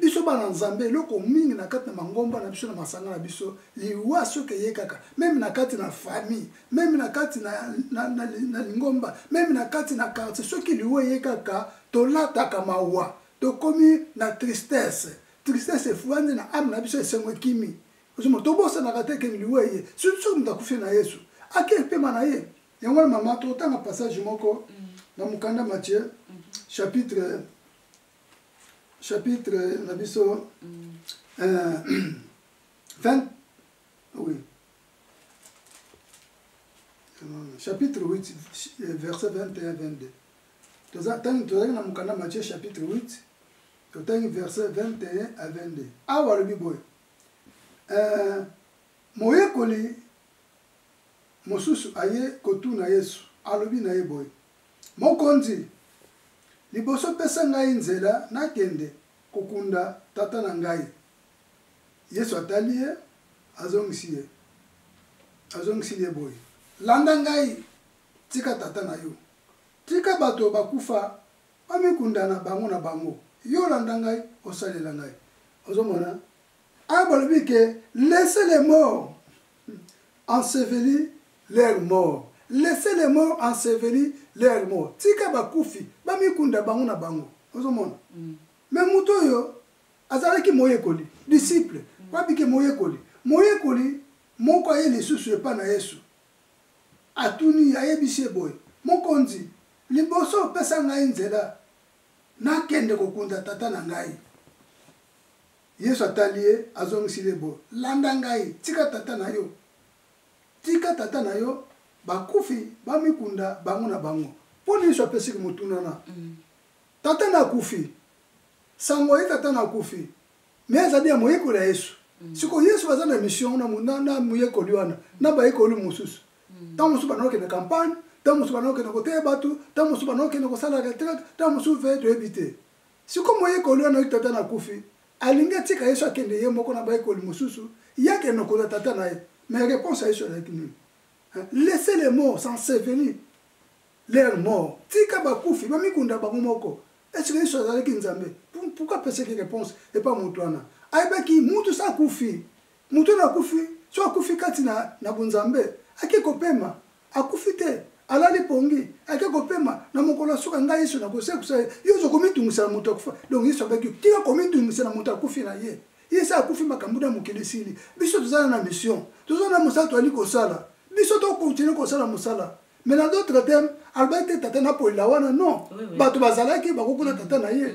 biso bana nzambe loko mingi na kati na mangomba na biso na masanga na biso liwa soki yekaka même na kati na famille même na kati na lingomba même na kati na quartier soki liwa yekaka to lataka mawa to komi na tristesse fuande na ame na biso esengo kimi ozomo to bosa na kate ke liwa ye surtout mutakufi na Yesu ake pema na ye yango mama to tanga passage moko na mukanda Matthieu chapitre na biso 20 oui chapitre 8 verset 21 22 tozali na mukanda Matthieu chapitre 8 tozali verset 21 à 22 awa lobi boye moyekoli mosusu aye kotuna Yesu alobi na ye boye mokonzi liboso pesa ngai nzela nakende kokunda tata na ngai Yesu atali ye azongisi ye boye landa ngai tika tata na yo tika bato bakufa bamikunda na bango yo landa ngai osalela ngai ozomona abalobi ke laissez les morts ensevelir leurs morts. Laissez les morts ensevelir leurs morts. Tika bakufi, bamikunda bango na bango. Ozomona. Mais muto yo azalaki moyekoli, disciple. Babike moyekoli. Moyekoli moko aye lisusu epa na Yesu. Atuni ayebisi boy. Mokonzi liboso pesa ngai nzela nakende kokunda tata na ngai. Yesu atalie azongisi le boy. Landa ngai tika tata na yo. Tika tata na yo bakufi bamikunda bango na bango poni Yesu apesi mutuna na tata na kufi sango ye tata na kufi mais azali moyekoli ya Yesu siko Yesu bazana mission na moyekoli wana na bayekoli mususu tamusu banoke na campagne tamusu banoke na kote batu tamusu banoke na kosala retraite tamusu ve de habiter siko moyekoli wana tata na kufi alinga tika Yesu akende ye moko na bayekoli mususu yake no ko tata na ye mais réponse à Yesu avec nous. Laissez les morts s'ensevelir leurs morts. Tika bakufi, bamikunda bamomoko. Est-ce que Yesu azalaki nzambe? Pourquoi penser que réponse et pas mutwana? Aibaki mutu sa kufi. Mutu na kufi, so akufi kati na bunzambe. Ake kopema, akufi te. Alali pongi, ake kopema na mokolo suka ngai Yesu na kosekusa. Yo zo komitungisa mutu akufa. Donc Yesu abaki tika komitungisa na mutu akufi na ye. Yesu akufi makambuda mukilisili. Biso tuzana na mission. Tuzana musala twali kosala. Biso to continuer kosala musala. Mais dans d'autres termes, albait tata na poila wana non. Bato bazalaki bakokuna tata na ye.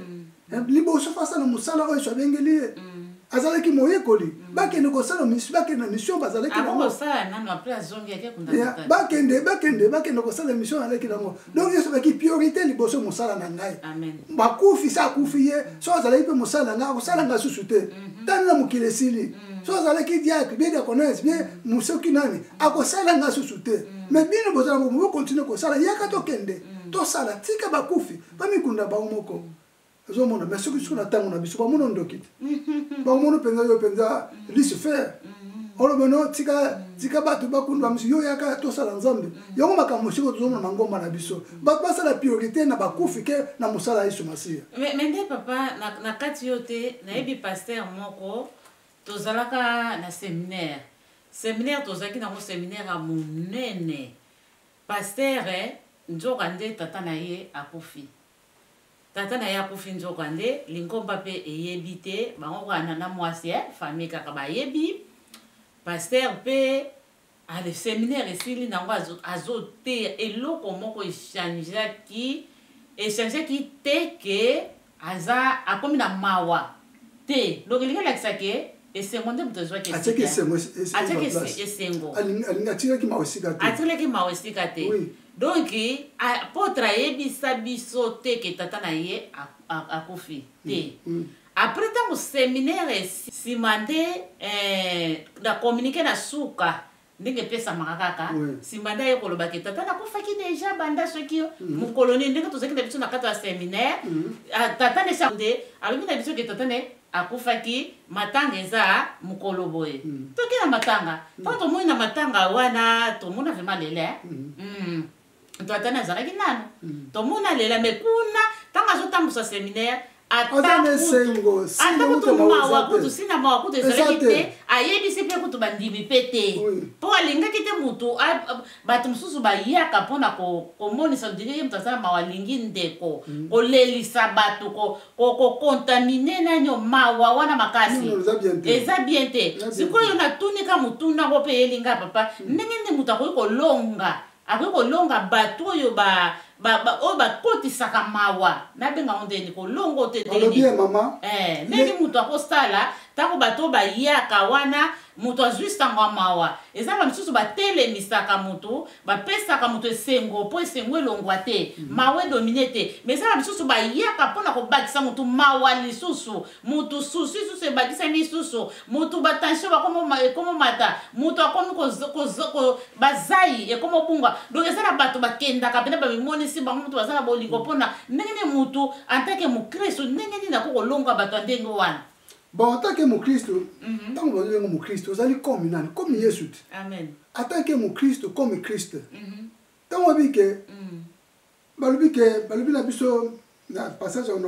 Liboso fasa na musala oyo swabengeli ye. Azalaki moyekoli. Bakende kosala mission, bakende mission bazalaki na. Abo ça na na place zongi yake kunda tata. Bakende kosala mission alaki nango. Donc Yesu baki priorité liboso musala na ngai. Amen. Bakufi sa kufi ye, so azalaki pe musala nga, kosala nga susute. Tana mukilesili. So azalaki diacre, bien connaître, bien musoki nani, akosala nga susute. Mais bien bozala mo continuer kosala yaka to kende. To sala tika bakufi, bamikunda ba moko. Zomona mais soki suna tango na biso ba mono ndokit. Ba mono penza yo penza lisse faire. Olo beno tika batu bakunda misi yo yaka to sala nzambe. Yongo makambo shiko tozomona mangoma na biso. Ba basala priorité na bakufi ke na musala Yesu Masiya. Mais nde papa na kati yote na ebi pasteur moko tozalaka na séminaire tozalaki na séminaire a monene pasteur nzoka nde tata na ye akufi nzoka nde lingomba pe eyebi te bango kana na mwasi famille kaka bayebi pasteur pe a le séminaire esili nango azote eloko moko echangeaki te ke aza akomi na mawa te donc elingi alakisa ke esengo nde moto azwaki ateki esengo esengo alingi atikaki mawa esika te atikaki mawa esika te donc apotre ayebisa biso te ke tata na ye akufi te après ntango séminaire nsima nde na communiqué na suka ndenge epesamaka kaka nsima nde aye kolobaki tata nakufaki deja banda soki mokolo nini ndenge tozalaki na biso na kati ya séminaire tata ne nde alobi na biso ke tata ne akufaki matanga eza mokolo boye toki na matanga mpo tomoni na matanga wana tomona vraimen lele tata ne azalaki nano tomona lela me kuna ntango azotambusa séminaire atakutumawa kutu sina mawa kutu ezalaki te ayebisi mpe kutu bandimi mpe te mpo alingaki te mutu bato mosusu bayaka mpona komonisa ndenge ye moto asala mawa alingi ndeko kolelisa bato kokontamine nanyo mawa wana makasi eza bien te sikoyo natunika mutuna ngo mpe yelinga papa ndenge nde mutu akoki kolonga bato oyo oyo bakotisaka mawa nabenga ndeni kolongo te ndenge mutu akosala ntango bato bayaka wana mutu azwi sango ya mawa eza bamisusu batelemisaka mutu bapesaka mutu esengo mpo esengo elongwa te mawa edomine te me eza bamisusu bayaka mpona kobakisa mutu mawa lisusu mutu susu lisusu ebakisa lisusu mutu batension ekomomata mutu akomi bazai ekomobungwa donc eza na bato bakendaka pene bamimonisi bango mutu baza na bolingo mpona ndenge ne mutu antake mokristo ndenge nini akokolonga bato ya ndenge wana. Bon, en tant que mon Christ, tant que mon Christ, vous allez comme Jésus. Amen. En tant que mon Christ, comme Christ. Tant que passage on a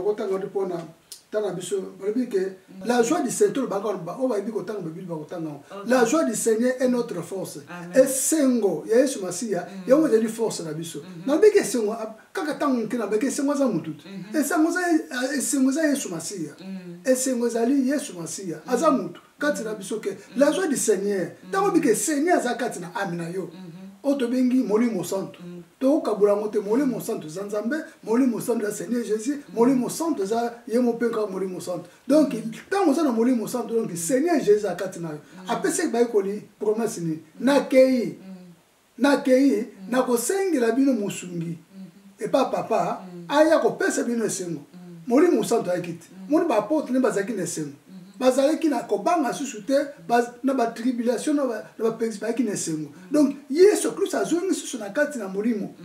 la joie du Seigneur, la joie du Seigneur est notre force. Et Sengo, il y a une Masia, il y a une force na biso. Na bike Sengo, kaka tango kina bike Sengo za mutut. Et Sengo za Yesu Masia. Et Sengo zali Yesu Masia. Aza mutu. Kati na biso ke la joie du Seigneur. Tango bike Seigneur za kati na amina yo. Otobengi molimo santo. To kabula mote molimo santo zanzambe, molimo santo za Seigneur Jésus, molimo santo za yemo penka molimo santo. Donc tant on a molimo santo donc Seigneur Jésus akati na yo. Apese ba ikoli promesse ni nakei na ko sengela bino musungi. Et pas papa aya ko pesa bino esengo. Molimo santo akiti. Moni ba porte ne bazaki na esengo. Bazalaki na kobanga susute na ba tribulation na ba pexibaki na esengo. Donc Yesu Christ azongi susu na kati na molimo.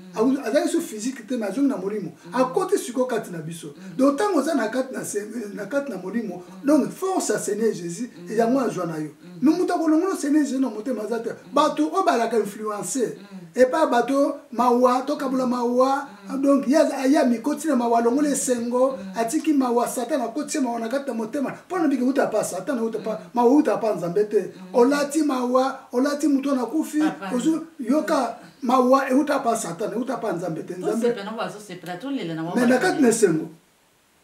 Azali su physique te mazongi na molimo. A côté siko kati na biso. Donc tango za na kati na molimo. Donc force à Seigneur Jésus et yango azwa na yo. Nous muta ko longo Seigneur Jésus na motema mazate. Bato obalaka influencer. Et pas bateau mawa to kabula mawa donc ya mikoti na mawa longo le sengo atiki mawa satana koti mawa na kata motema pona biki uta pa satana uta pa mawa uta pa nzambete olati mawa olati muto na kufi ozu yoka mawa e uta pa satana uta pa nzambete nzambe mais na kati na sengo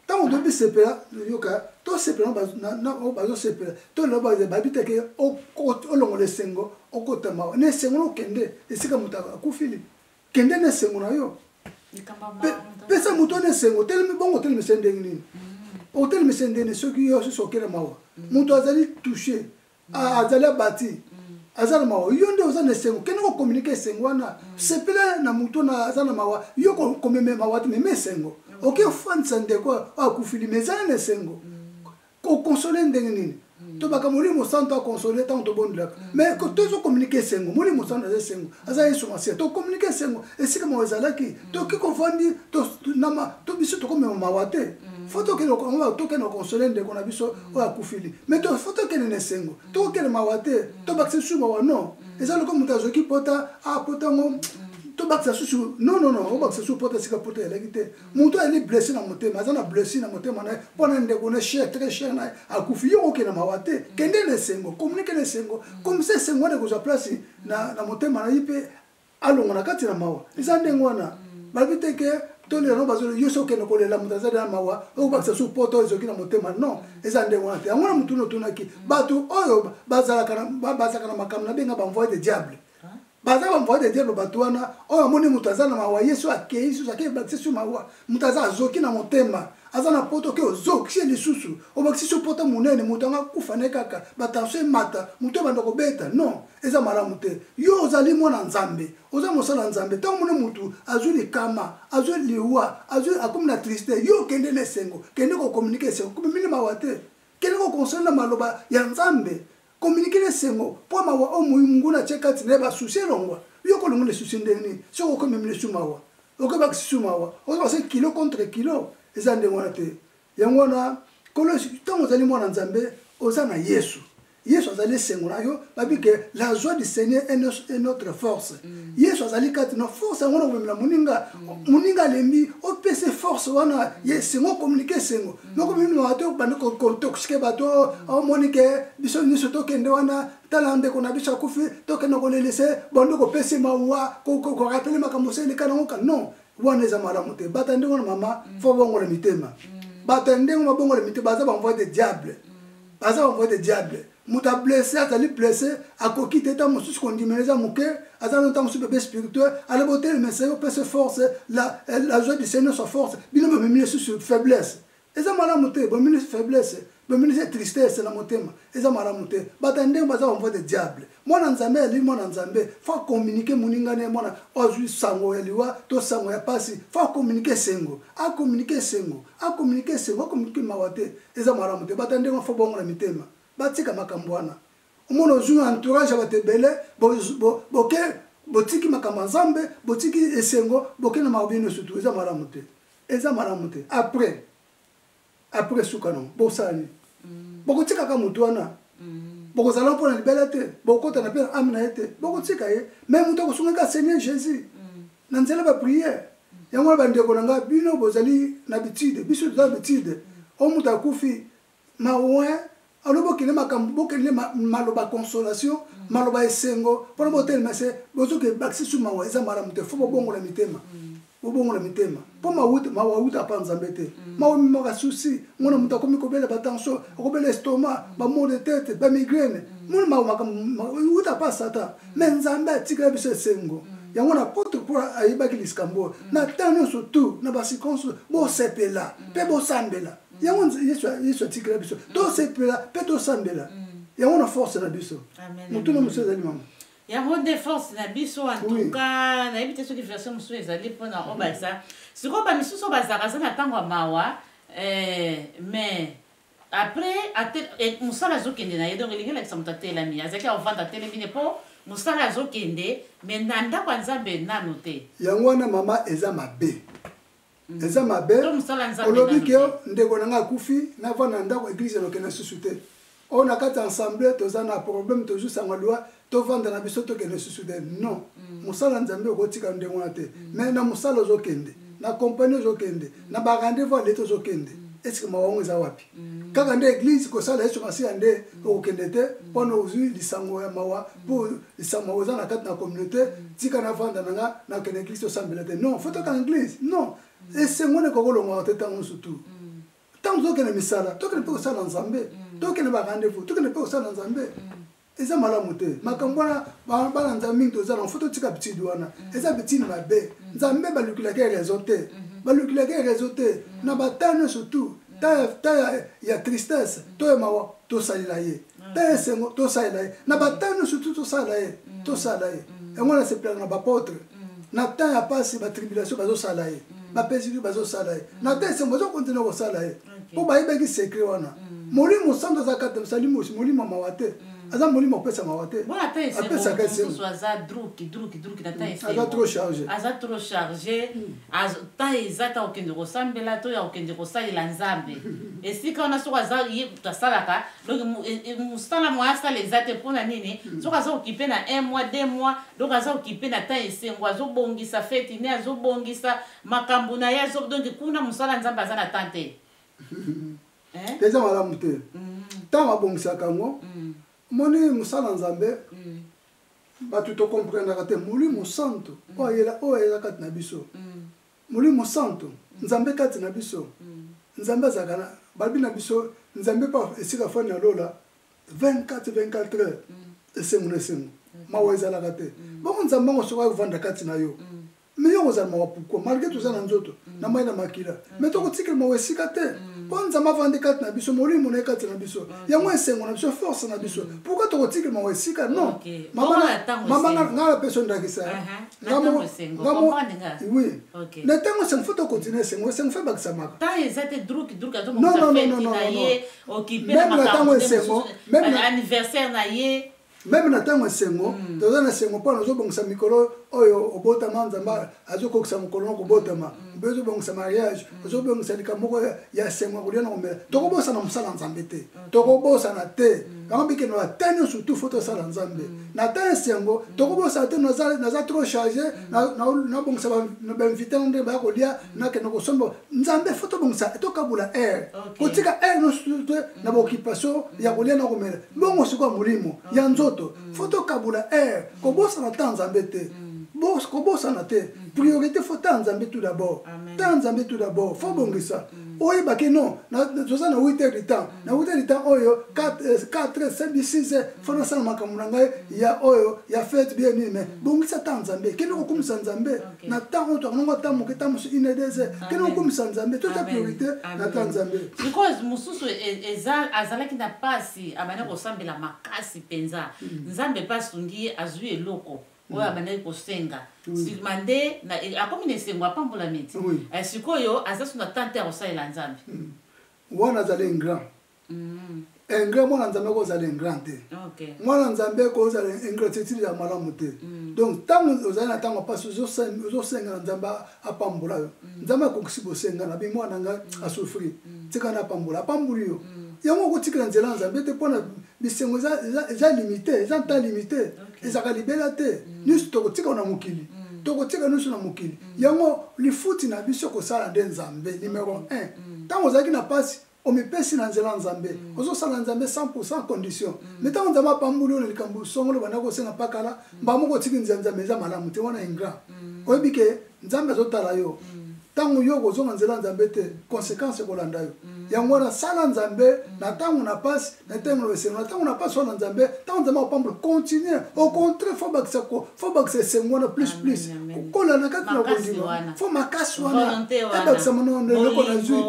tant on doit separa yoka to separa na bazo separa to lo bazo babite ke o longo le sengo o kota mawa ne sengo kende esika muta akufili kende ne sengo na yo pesa muto ne sengo telemi bongo telemi sendeng nini o telemi sendeng soki yo so kera mawa muto azali touché azali abati azali mawa yo nde oza ne sengo kende ko communiquer sengo wana sepela na muto na azali mawa yo ko komeme mawa te me sengo ok fan sande ko akufili mezana ne sengo ko consoler ndenge nini to baka molimo santo a consoler tant to bondela mais ko to zo communiquer sengo molimo santo a sengo aza yesu masia to communiquer sengo esika mo ezalaki to ki ko fandi to nama to biso to ko mema mawate foto ke ko on to ke no consoler ndeko na biso o akufili mais to foto ke ne sengo to ke mawate to bakse suma wa no ezalo ko mutazo ki pota a pota ngo to baksa susu non o baksa susu pota sika pota elagite muto ali blessé na motema azana blessé na motema na pona ndeko na cher très cher na akufi yo ke na mawate kende le sengo communiquer le sengo comme ça sengo ne ko za place na motema na ipe alongo na kati na mawa izande ngwana babite ke to le no bazo yo so ke no kolela mutaza na mawa o baksa susu pota ezoki na motema non izande ngwana te ngwana mutu no tunaki batu oyo bazala kana makam na benga ba envoyer de diable baza bamvoye de diable batwana oyo amoni mutu aza na mawa yesu akei susu akei bakise su mawa mutu aza azoki na motema azana poto ke ozo kisi lisusu obakisi so poto munene mutanga kufane kaka batanso mata muto banda ko beta non eza malamu te yo ozali mwana nzambe oza mosala nzambe tango mona mutu azuli kama azuli liwa azuli akomna triste yo kende lesengo kende ko communiquer sengo ko mini mawate kende ko concerne maloba ya nzambe communiquer lesengo po mawa o munguna cheka tine ba susi longwa yo ko longole susi ndeni so ko memile sumawa o ko bakisi sumawa o ba se kilo contre kilo eza ndengwana te yangwana kolo tango zali mwana nzambe oza na Yesu Yesu azali sengo na yo babike la joie du Seigneur est notre force Yesu azali kati na force ngona komemela muninga lembi o pese force wana yesengo communiquer sengo noko mimi wato bande ko toxique bato o monike biso ni soto kende wana talande ko na biso kufi to kende ko lelese bande ko pese mawa ko rappeler makambo sele kana ngoka non wana eza malamu te batande ngona mama fo bongo le mitema batande ngona bongo le mitema baza banvoie de diable baza banvoie de diable muta blessé azali blessé akoki teta mosusu kondimeleza moke azali ntango mosusu bébé spirituel ala botel mais c'est pas force la joie du Seigneur sa force bino bomemile sur faiblesse eza malamu te bomemile faiblesse bomemile tristesse na motema eza malamu te batande baza banvoie de diable mwana nzambe ali mwana nzambe fa communiquer muninga ne mwana ozwi sango eliwa to sango ya pasi fa communiquer sengo a communiquer sengo mawate eza malamu te batande fa bongo na mitema batika makambo wana umono ozwi entourage batebele boke botiki makambo nzambe botiki esengo boke na mabino surtout eza malamu te après sukano bosani bokotika ka mutu wana bokozala mpona libela te bokota na pe amina ete bokotika ye mais mutu akosunga ka Seigneur Jésus na nzela ba prière yango bandeko nanga bino bozali na bitide biso za bitide o mutu akufi mawe alobo kile makambo bokele maloba consolation maloba esengo pona botel mase bozoke baksi su mawa eza malamu te fo bongo la mitema po mawauta pa nzambe te maomi maka susi mona mutu akomi kobela batension akobela estomac bamaux de tête bamigraine mona mawauta pa sata mais nzambe atikala biso esengo yango na potre pour ayebaki liskambo na tano surtout na basikonso bosepela pe bosambela yango Yesu atikala biso tosepela pe tosambela yango na force na biso mutu na musu ezali mama yango de force na biso en tout cas na ebite soki version musu ezali mpona obasa sikoyo bamisusu bazalaka za na ntango ya mawa mais après mosala azokende na ye donc elingi elakisa moto atelemi azalaki avanda atelemi ne mpo mosala azokende mais na ndako ya nzambe nano te yango wana mama eza mabe eza mabe olobi ke ndeko na nga akufi navanda na ndako eglise elokende susu te oyo na kati ensemble toza na problème tozwisanga lwa tovanda na biso tokende susu te non mosala nzambe okotika ndenge wana te mais na mosala ozokende na compagnie ozokende na barendez-vous alete ozokende eske mawango eza wapi kaka nde église kosala yesu masiya nde okokende te mpona ozwi lisango ya mawa mpo lisango oza na kati na communauté tika na vanda nanga nakende église tosambela te non fo tokanga église non esengo ne kokolongwaka te ntango mosusu tu ntango tokende misala tokende mpe kosala nzambe tokende barendez-vous tokende mpe kosala nzambe eza malamu te makambo wana bana nzambe mingi tozala fo totika bitidi wana eza bitini mabe nzambe balukilaka raison te balukilaka raison te na batane surtout ta ya tristesse to ya mawa tosalela ye ta ya esengo tosalela ye na batane surtout tosala ye yango na sepelaka na bapotre na ta ya pasi batribulation bazosala ye bapesiki bazosala ye na ta esengo bazokontinue kosala ye mpo bayebaki secret wana molimo santo aza kati molimo mawa te aza molimo opesa mawa te apesaka esengo aza trop chargé ta eza ta okende kosambela to ya okende kosalela nzambe esika wana soki aza ye asalaka donc mosala mo asala eza te mpona nini soki aza okipe na 1 mois 2 mois donc aza okipe na ta esengo azobongisa feti ne azobongisa makambo na ye donc kuna mosala nzambe aza na temps te eza malamu te ntango abongisaka yango moni mosala nzambe bato tokomprendaka te molimo santo oyo eza kati na biso molimo santo nzambe kati na biso nzambe azalaka balobi na biso nzambe pa esika fani ya lola 24 heures esengo na esengo mawa ezalaka te bongo nzambe yango soki akovanda kati na yo mais yo ozala mawa pourquoi malgré tout ça na nzoto na mai na makila mais to kotikela mawa esika te po nzambe avandi kati na biso molimo na kati na biso yango esengo na biso force na biso pourquoi to kotikela mawa esika non mama ngala personne ndakisa oui na tango sen photo continuer sengo fait bakisamaka tant ezate druk azo non occupé na makambo même anniversaire na ye même na tango esengo toza na sengo mpo nazobongisa mikolo oyo obotama nzamba azokokisa mokolo kobotama bezobongisa mariage ozobongisa likambo ya sengo kolia na komela tokobosana mosala nzambe te tokobosana te yango bikeno atani surtout faut tosala nzambe na ta esengo tokobosana te naza trop chargé nabongisa bainvité nde baya kolia nakende kosomba nzambe faut tobongisa tokabula air kotika air nosutu na baoccupation ya kolia na komela bongo sikoya molimo ya nzoto faut tokabula air kobosana ta nzambe te kobosana te priorité faut ta nzambe tout d'abord ta nzambe tout d'abord faut bongisa oyebaki non toza na 8 heures du temps na 8 heures du temps oyo 4 5 6 heures faut nasala makambo na ngai ya oyo ya fête bien nini mais bongisa ta nzambe kende kokumisa nzambe na temps oyo twango ta moke ta musu 1 2 heures kende kokumisa nzambe tout ta priorité na ta nzambe because mususu azalaki na pasi amane kosambela makasi penza nzambe pasungi azwi eloko oyo abandaki kosenga mande akomi na esengo apambola meti sikoyo azasu na tante ya kosalela nzambe wana azali ingrat mwana nzambe kozala ingrat te mwana nzambe kozala ingratitude ya malamu te donc ntango ozali na ntango mpasi ozosenga na nzambe apambola yo nzambe akokisi bosenga na bi mwana ngai asouffrir tika na apamboli yo yango okotikela nzela ya nzambe te mpona bisengo eza limité eza ntan limité ezalaka libela te nyonso tokotika na mokili tokotika nyonso na mokili yango lifuti na biso kosala nde nzambe numero 1 ntango ozalaki na pasi omipesi na nzela nzambe ozosala nzambe 100% condition mais ntango nzambe apamboli oyo na likambo songolo banda kosenga mpakala mbamo kotiki nzambe eza malamu te wana ingrat oyebi ke nzambe azotala yo ntango yo kozonga nzela nzambe te conséquence ekolanda yo yango wana sala nzambe na ntango na pasi na ntango na esengo na ntango na pasi wana nzambe ntango nzambe apambola continue au contraire faut bakisa esengo wana plus kokola na kati na kondima faut makasi wana ebakisa mono eloko na zwi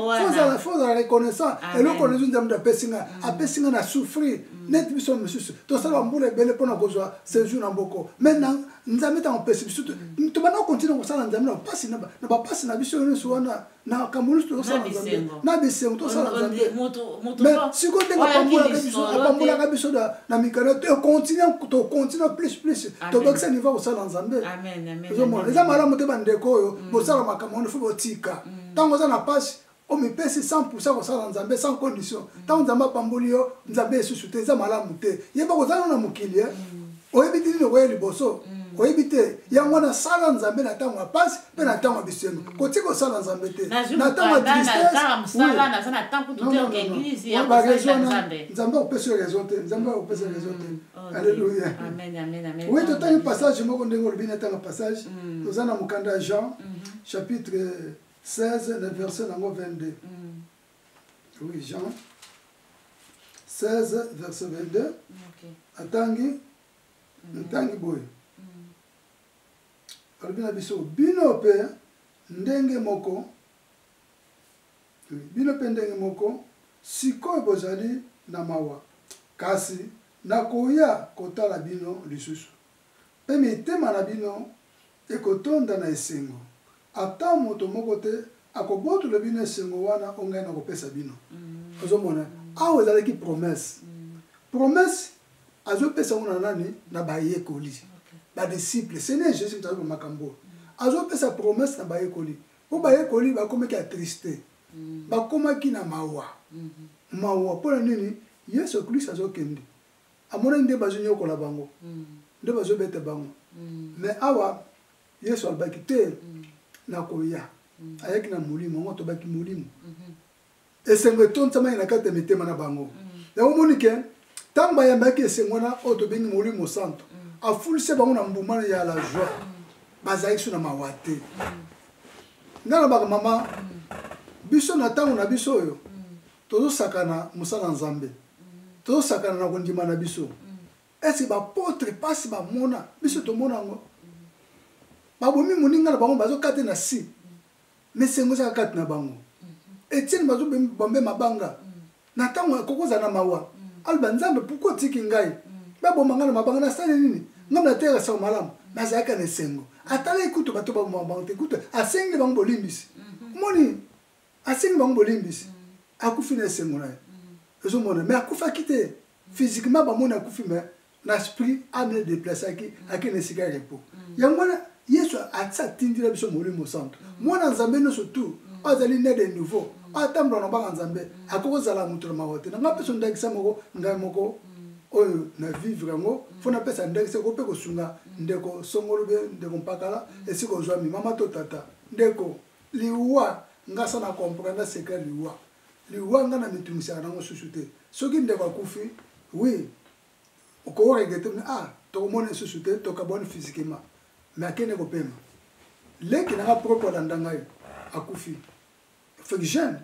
faut zala reconnaissant eloko na zwi nzambe apesi nga na souffrir neti biso mosusu tosala bambula ebele mpona kozwa séjour na mboko maintenant nzambe ntango pesi biso tobanda kokontinue kosala nzambe na bapasi na biso nyonso wana na kambo nyonso tozosala nzambe na bisengo tosala nzambe mais sikoyo ndenge apambolaka biso na mikano tokontinue plus tobakisa niveau kosala nzambe ozomona eza malamu te bandeko oyo bosala makambo wana fo botika ntango oza na pasi omipesi 100% kosala nzambe sans condition ntango nzambe apamboli yo nzambe esusu te eza malamu te yeba kozala na mokili oyebi ti nini okoya liboso oyebi te yango wana sala nzambe na ntango ya pasi mpe na ntango ya bisengo kotika kosala nzambe te na ntango ya tristesse nzambe akopesa yo raison te nzambe akopesa raison te alleluya oui totangi passage moko ndenge olobi na ntango passage toza na mokanda ya Jean chapitre 16 le verset nango 22 oui Jean 16 verset 22 atangi ntangi boye alobi na biso bino mpe ndenge moko sikoyo bozali na mawa kasi nakoya kotala bino lisusu mpe mitema na bino ekotonda na esengo ata moto moko te akobotola bino esengo wana ongai na kopesa bino ozomona awa ezalaki promesse azopesa ngo na nani na bayekoli badisciple ce n'est Jésus mtazo makambo azopesa promesse na bayekoli po bayekoli bakomaki ya triste bakomaki na mawa mpona nini Yesu Kristo azokende amona nde bazonyokola bango nde bazobeta bango mais awa Yesu alobaki te nakoya ayaki na molimo ngo tobaki molimo esengo etonzamaki na kati ya mitema na bango yango omoni ke ntango bayambaki esengo wana oyo tobengi molimo santo afulise bango na mbuma ya la joie bazalaki so na mawa te nga nalobaka mama biso na ntango na biso oyo tozosakana mosala nzambe tozosakana na kondima na biso ese bapotre pasi bamona biso tomona yango babomi moninga na bango bazokate na si mais sengo za kate na bango Etienne bazo bombe mabanga na tango kokoza na mawa alba nzambe pourquoi tiki ngai babomanga na mabanga na sala nini ngam na terre sa malamu na zaka na sengo atala ikuto bato ba mabanga te ikuto asengi bango bolimbisi moni asengi bango bolimbisi akufi na sengo na ezo mona mais akufa kite physiquement ba mona akufi mais l'esprit amené déplacer qui ne sika repos yangwana yesu atsa tindira biso molimo santo mwana nzambe no surtout azali né de nouveau atambla na banga nzambe akokozala mutu na mawote na peso ndakisa moko ngai moko oyo na vivre ngo fona pesa ndakisa ko pe ko sunga ndeko songolo be ndeko mpakala esiko zwa mi mama to tata ndeko liwa ngasa na comprendre secret liwa ngana mitumisa na ngo susute soki ndeko akufi oui ko regete to mona susute to kabone physiquement mais akene ko pema leki na propre landanga akufi fait jeune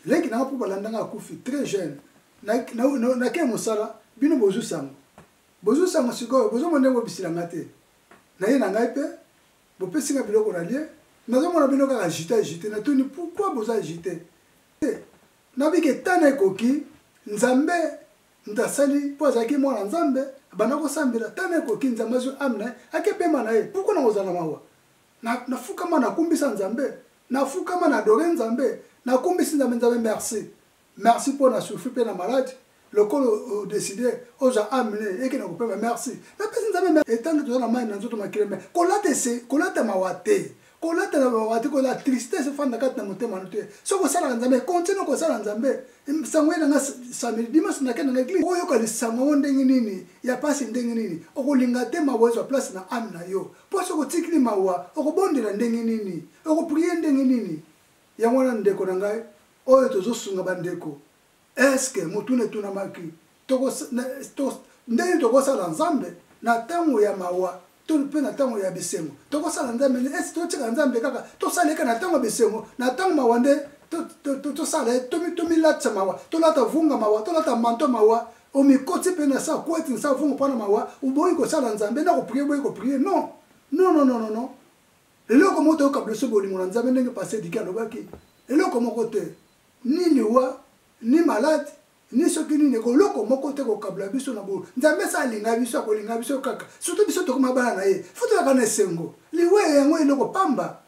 leki na propre landanga akufi très jeune na ke musala bino bozu sango siko bozo monde ngo bisila ngate na ye na ngai pe bo pesinga biloko na lie nazo mona bino ka agiter na tuni pourquoi boza agiter na bike tane koki nzambe ndasali pozaki mwana nzambe banako sambira tane koki nzambe zo amna akepema na ye pourquoi na ozana mawa na fukama na kumbisa nzambe na fukama na adore nzambe na kumbisa nzambe merci pour na souffrir pe na malade le col décidé aux amené et que na kopema merci na pesi nzambe etant que na mai na nzoto makileme kolate mawate kolata na mawate ko la tristesse fanda kat na motema note so ko sala nzambe continue ko sala nzambe sangwe na samedi dimanche na kana ngli oyo ka lisango ndenge nini ya pasi ndenge nini okolinga te mawezo place na amna yo poso ko tikili mawa okobondela ndenge nini okoprier ndenge nini ya mwana ndeko na ngai oyo tozo sunga bandeko est-ce que mutune tuna maki toko ndenge toko sala nzambe na tango ya mawa to pe na tango ya bisengo toko sala nzambe est to tika nzambe kaka to saleka na tango bisengo na tango mawande to sala to milatsa mawa to lata vunga mawa to lata manto mawa o mikoti pe na sa kweti na sa vunga pana mawa uboyi ko sala nzambe na ko prier boyi ko prier non eloko moto ka bleso boli mo nzambe ndenge passer dikalo baki eloko moko te ni liwa ni malade ni soki nini koloko moko te kokabla biso na bo nzambe sa linga biso kolinga biso kaka surtout biso tokoma bana na ye futo ya kana sengo liwe yango eloko pamba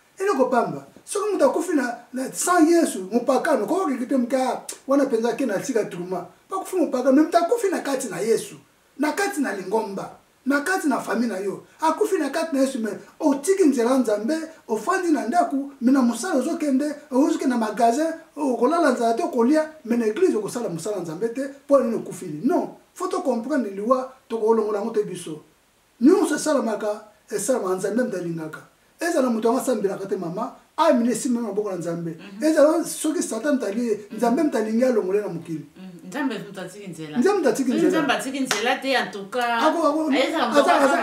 soki muta kufi na sans yesu mupakano ko kikite mka wana penza ke na sika truma pa kufi mupakano mais muta kufi na kati na yesu na kati na lingomba na kati na famille na yo akufi na kati na yesu mais otiki nzela nzambe ofandi na ndaku mina musala ozokende ozuke na magasin okolala nzala te okolia mais na église okosala musala nzambe te po nini okufili non faut to comprendre liwa tokolongola ngo te biso nyonso esalamaka esalama nzambe mdalingaka ezala moto anga sambelaka te mama amine simema maboko na nzambe ezala soki satan tali nzambe mtalingi alongole na mokili nzambe mutatiki nzela nzambe atiki nzela te en tout cas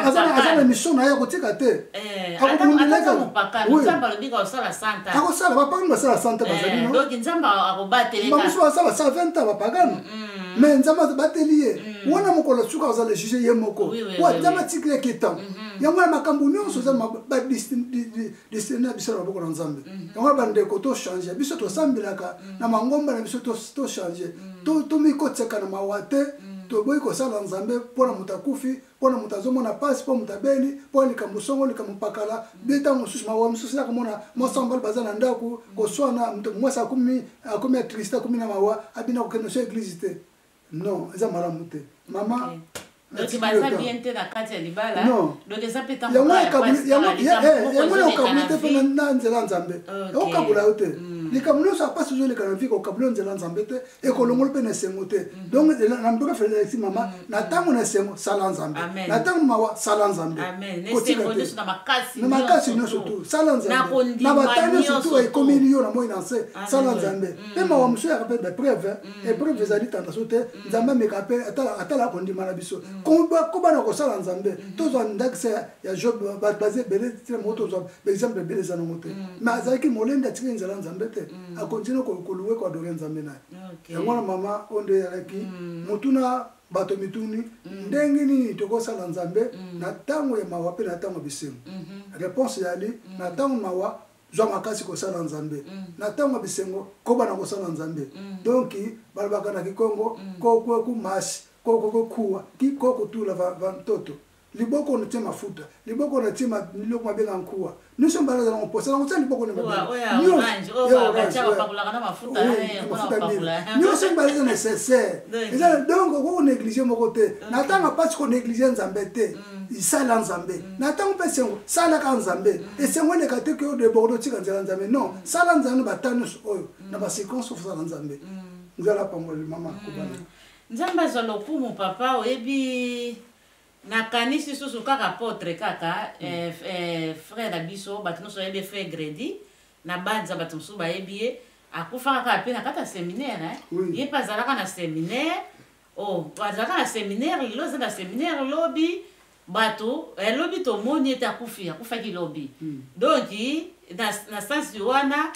azala mission na ye akotika te nzambe alobika osala santa akosala bapagani basala santa bazali donc nzambe akobateleka bamosu basala 120 ans bapagani mais nzambe bateli ye wana mokolo suka ozala juge ye moko po nzambe atikili ye ketan yango na makambo nyonso eza badestina biso na maboko na nzambe yango bandeko tochange biso tosambelaka na mangomba na biso tochange tomikotisaka na mawa te toboyi kosala nzambe mpona moto akufi mpona moto azomona pasi mpo moto abeli mpo likambo songo likambo mpakala bie ntango mosusu mawa mosusu nakomona mosambali baza na ndako koswana mwasi akomi atriste akomi na mawa abina kokende so eglise te non eza malamu te mama donc baza bien te na kati ya libala donc eza mpe yango okabula te mpe na nzela nzambe okabula yo te likambo nyonso apasi ozoleka na vika okabula nzela nzambe te ekolongolo mpe na esengo te donc na mboka félexi mama na ntango na esengo sala nzambe na ntango mawa sala nzambe na makasi nyonso tu sala nzambe na batali nyonso tu ekomeli yo na moi na nse sala nzambe mpe mawa mosusu yaka mpe bapreuve ezali tandaso te nzambe ameka mpe atala akondima na biso kobana kosala nzambe tozwa ndakisa ya job baze ebele tina moko tozwa baexemple ebele eza nango te mais azalaki molende atikaki nzela nzambe te akontinue koluwe koadore nzambe na ye yango wana mama oyo nde ezalaki motuna bato mituni ndenge nini tokosala nzambe na ntango ya mawa mpe na ntango bisengo réponse yali na ntango mawa zwa makasi kosala nzambe na ntango bisengo kobana kosala nzambe donc balobaka na kikongo koku masi kokuwa kikokutula vantoto liboko natie mafuta liboko natie miloko mabenga nkuwa niso mbalaza na mposa na kutsa liboko na mabenga niso mbalaza nécessaire eza donc ko négliger moko te na tanga pas ko négliger nzambe te isala nzambe na tanga pesengo sala ka nzambe esengo ne kate ko de bordo tika nzala nzambe non sala nzambe batano oyo na ba séquence of sala nzambe nzala pamole mama kubana nzamba zalo kumu papa oyebi nakanisi susu kaka apôtre kaka frère abiso bato nyonso bayebi frère gredi na banza bato mosusu bayebi ye akufaka kaka mpe na kati ya séminaire ye mpe azalaka na séminaire azalaka na séminaire lelo aza na séminaire lobi bato lobi tomoni ete akufaki lobi donc na sansi wana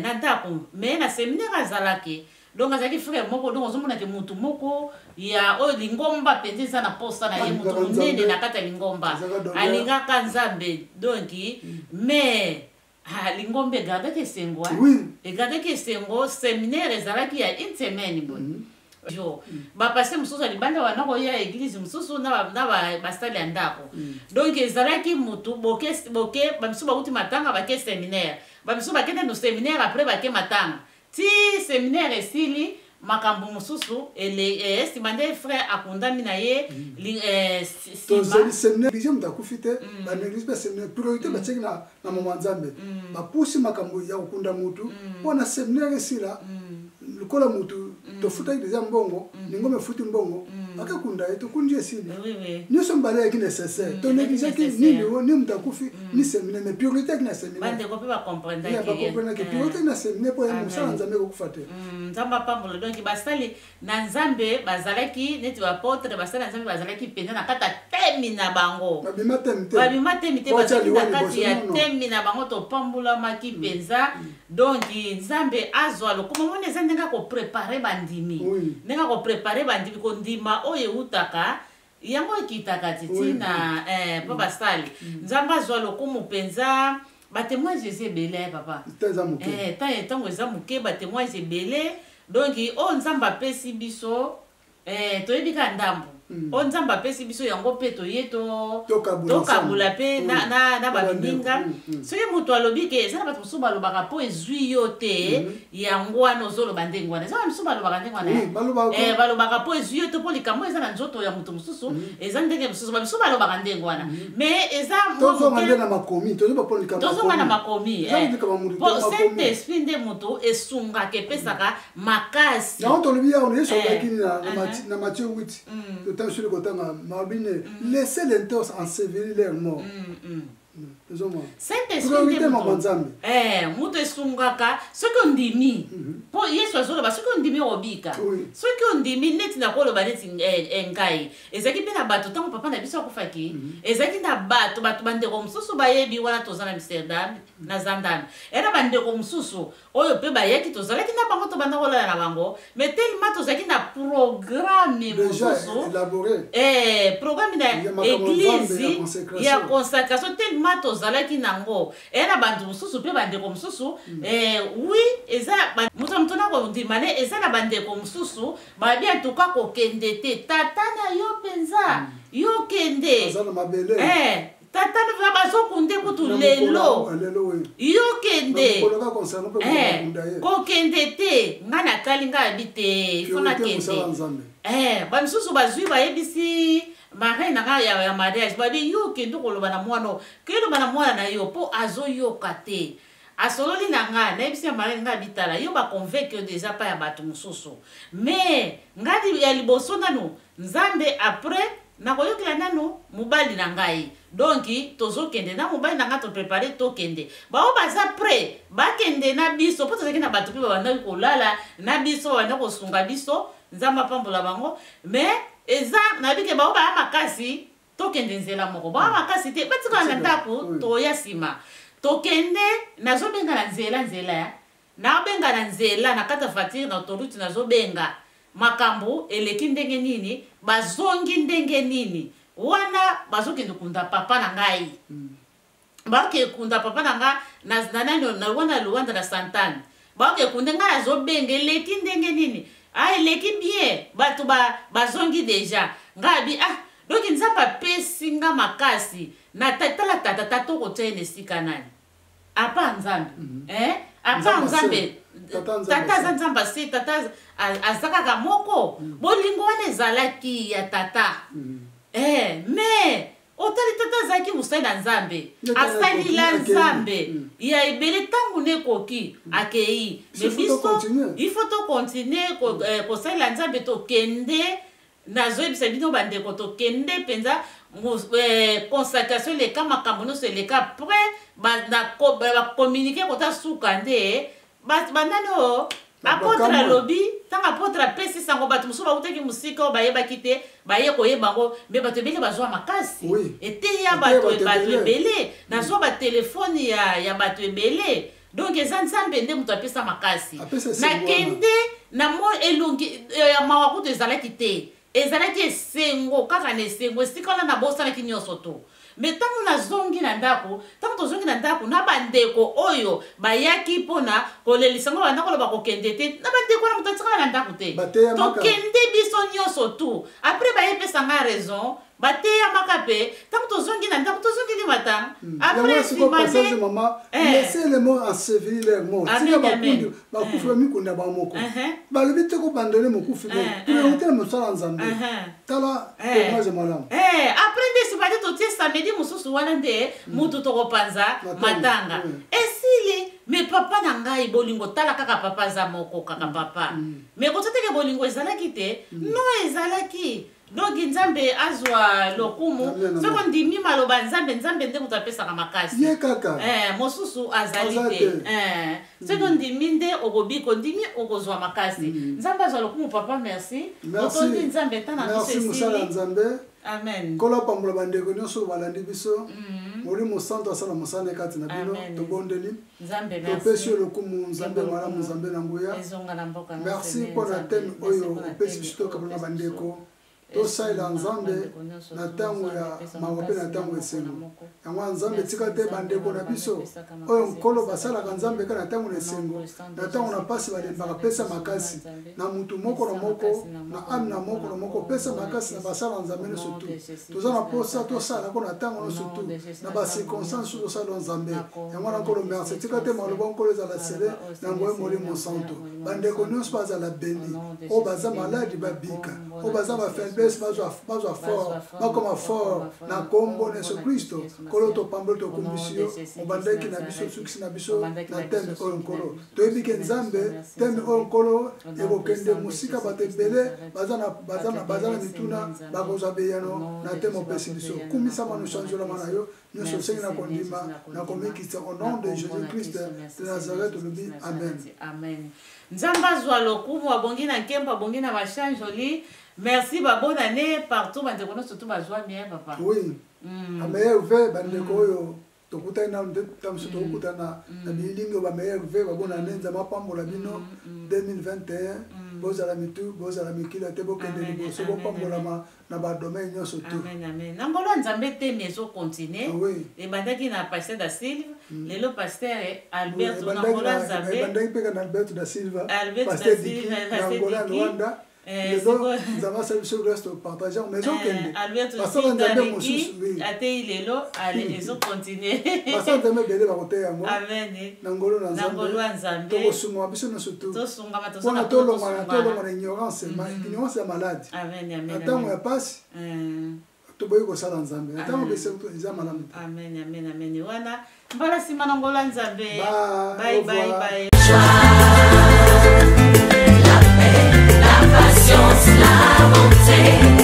na ndako mais na séminaire azalaki donc azalaki frère moko donc ozomonake mutu moko ya oyo lingomba mpenza eza na posa na ye mutu monene na kati ya lingomba alingaka nzambe donc mais lingomba egardaki esengo egardaki esengo séminaire ezalaki ya une semaine boye jo bapase mosusu alibanda wana koya église mosusu na basali ya ndako donc ezalaki mutu boke bamisu bakuti matanga bake séminaire bamisu bakende no séminaire après bake matanga ti séminaire esili makambo mosusu estima nde frère akundami na ye séminaire mutakufi te banéglise mpe séminaire priorité batiaki na mama nzambe bapusi makambo ya kokunda mutu mpona séminaire esila lokola mutu tofutaki deja mbongo ningo mefuti mbongo akakunda ye tokundi esili nyonso mbala yaki nécessaire tonéglisaki ni mutakufi ni séminaire mais priorité yaki na séminaire priorité na séminaire mpo mosala nzambe kokufa te nzambe apambola donc basali na nzambe bazalaki neti baapôtre basali na nzambe bazalaki mpenza na kati ya temi na bango babima temi te bazalaki na kati ya temi na bango topambolamaki mpenza donc nzambe azwa lokoma moni eza ndenge akoprépare bandimi ndenge akoprépare bandimi kondima oyo eutaka yango ekitaka titi na mpo basali nzambe azwa lokumu mpenza batémoignage eza ebele papa ntango eza moke batémoignage ebele donc oyo nzambe apesi biso toyebi ka ndambo oyo nzambe apesi biso yango mpe toye tokabula mpe na babininga soki moto alobi ke eza na bato mosusu balobaka mpo ezwi yo te yango wana ozoloba ndenge wana eza na mosusu balobaka ndenge wana balobaka mpo ezwi yo te mpo likambo eza na nzoto ya moto mosusu eza ndenge mosusu bamisu balobaka ndenge wana mais eza tozonga na makomi po saint esprit nde moto esungaka epesaka makasi na Matthieu 8 temps sur le côté mabine laissez les torses ensevelir leur mort Saint-Esprit mutu esungaka soki ondimi po yesu azoloba soki ondimi obika soki ondimi neti na koloba neti ngai ezalaki mpe na bato ntango papa na biso akufaki ezalaki na bato bandeko mosusu bayebi wana toza na Amsterdam na Zandam era bandeko mosusu oyo mpe bayaki tozalaki na bango tobanda kolala na bango mais tellement tozalaki na programme mosusu programme na église ya consacration tellement tozalaki nango era bantu mosusu mpe bandeko mosusu oui eza moto na kondima ne eza na bandeko mosusu babi en tout cas kokende te tata na yo mpenza yo kende tata na bazokunde kutu lelo yo kende kokende te nga natali nga abi te ifo nakende bamisusu bazwi bayebisi marie nanga ya mariage babi yo kende koloba na mwana keloba na mwana na yo mpo azoyoka te asololi na nga nayebisi ya marie nga bitala yo baconvaincre deja pa ya bato mosusu mais ngadi ya liboso nanu nzambe après nakoyokela nanu mobali na ngai donc tozokende na mobali na nga toprépare tokende bao baza prêt bakende na biso mpo tozalaki na bato mpe babandaki kolala na biso babanda kosunga biso nzambe apambola bango mais eza nabike bao baya makasi tokende nzela moko baya makasi te batikala na ndako toya nsima tokende nazobenga na nzela nabenga na nzela na kati ya voiture na autoroute nazobenga makambo eleki ndenge nini bazongi ndenge nini wana bazokende kunda papa na ngai bake kunda papa na nga na Luanda na Santane bake kunda ngai azobenge eleki ndenge nini eleki bien bato bazongi deja ngai donc nzambe apesi nga makasi na tala tata tokotia ene esika nani apa nzambe apa nzambe tata nzambe asi tata azakaka moko bolingo wana ezalaki ya tata mais otali tata azalaki mosali na nzambe asalila nzambe ya ebele ntango nekoki akei mais biso il faut tocontinue kosalela nzambe tokende nazoyebisa bino bandeko tokende mpenza consacration eleka makambo nyonso eleka près bakommunike kota suka nde banani oyo apotre alobi ntango apotre apesi sango bato mosusu bautaki mosika oyo bayebaki te baye koyeba yango me bato ebele bazwa makasi eteya bato ebele nazwa batelefone ya bato ebele donc eza nzambe nde moto apesa makasi nakende na mo elongi ya mawa kutu ezalaki te ezalaki esengo kaka na esengo esika wana na bosalaki nyonso to me ntango nazongi na ndako ntango tozongi na ndako na bandeko oyo bayaki mpona kolelisa ngo bandako oyo bakokende te na bandeko wana moto atikala na ndako te tokende biso nyonso tu apres bayepesa nga raison bateyamaka mpe ntango tozongi na ndako tozongi ni matanga apres passage maman laissez les mots ensevelir leur mort sika bakundi bakufi bamikunda bamoko balobi te kobandone mokufi priorité na mosala nzambe tala tournage malamu apres nde sibadi totie samedi mosusu wana nde mutu tokopanza matanga esili me papa na ngai bolingo tala kaka papa aza moko kaka papa me kototeke bolingo ezalaki te no ezalaki donc nzambe azwa lokumu soko ndimi maloba nzambe nde moto apesaka makasi ye kaka mosusu azali te soko ndimi nde okobiko ndimi okozwa makasi nzambe azwa lokumu papa merci otondi nzambe tana merci mosala nzambe amen kola pambola bandeko nyonso balandi biso molimo santo asala mosala kati na bino tobondeli topesi yo lokumu nzambe malamu nzambe na nguya merci mpona teme oyo opesi biso tokabona bandeko tosalela nzambe na ntango ya mawa mpe na ntango esengo yango nzambe tika te bandeko na biso oyo nkolo basalaka nzambe ka na ntango na esengo na ntango na mpasi balembaka pesa makasi na mutu moko na moko na ame na moko na moko pesa makasi na basala nzambe nyonso tu toza na mposa tosalako na ntango nyonso tu na bacirconstance oyo tosala nzambe yango na nkolo merci tika te maloba nkolo ezala sele na ngoye molimo santo bandeko nyonso bazala beni oyo baza maladi babika oyo baza bafaiblesse bazwa fort bakoma fort na kombo na Yesu Kristo kolo topamboli tokumbisi yo obandaki na biso sukisi na biso na teme oyo nkolo toyebi ke nzambe teme oyo nkolo ekokende mosika bato ebele baza na mituna bakozwa beyano na teme opesi biso kumisama no changelama na yo nyonso osengi na kondima na komikisa au nom de Jésus Christ de Nazareth olobi amen nzambe azwa lokumu abongi na nkembo abongi na bachanjoli. Merci, bonne année partout. Bandeko surtout bazwa bien papa. Oui. Meilleur vœu bandeko yo tokutana na tamso tokutana na bilingo ba meilleur vœu bonne année nzama pambola bino 2021 bozala mitu bozala mikila te bokende liboso bopambola na ba domaine nyonso tu. Amen. Nangolo nzambe te meso continuer. Et bandaki na pasteur da Silva, lelo pasteur Alberto nangolo nzambe. Bandaki peka na Alberto da Silva. Pasteur Silva, pasteur Rwanda. Nous avons ce reste partagé en maison. Parce que nous avons continué. Parce que nous avons continué. Amen. Nangolo Nzambe. Tokosunga biso na surtout. Pour tout le monde ignorance, ignorance est malade. Amen. Amen. Attends, on passe. Toboyi ko sala Nzambe. Attends, on se eza malamu. Amen. Amen. Amen. Wana mbala sima nangolo Nzambe. Bye. La paix, la patience, la bonté.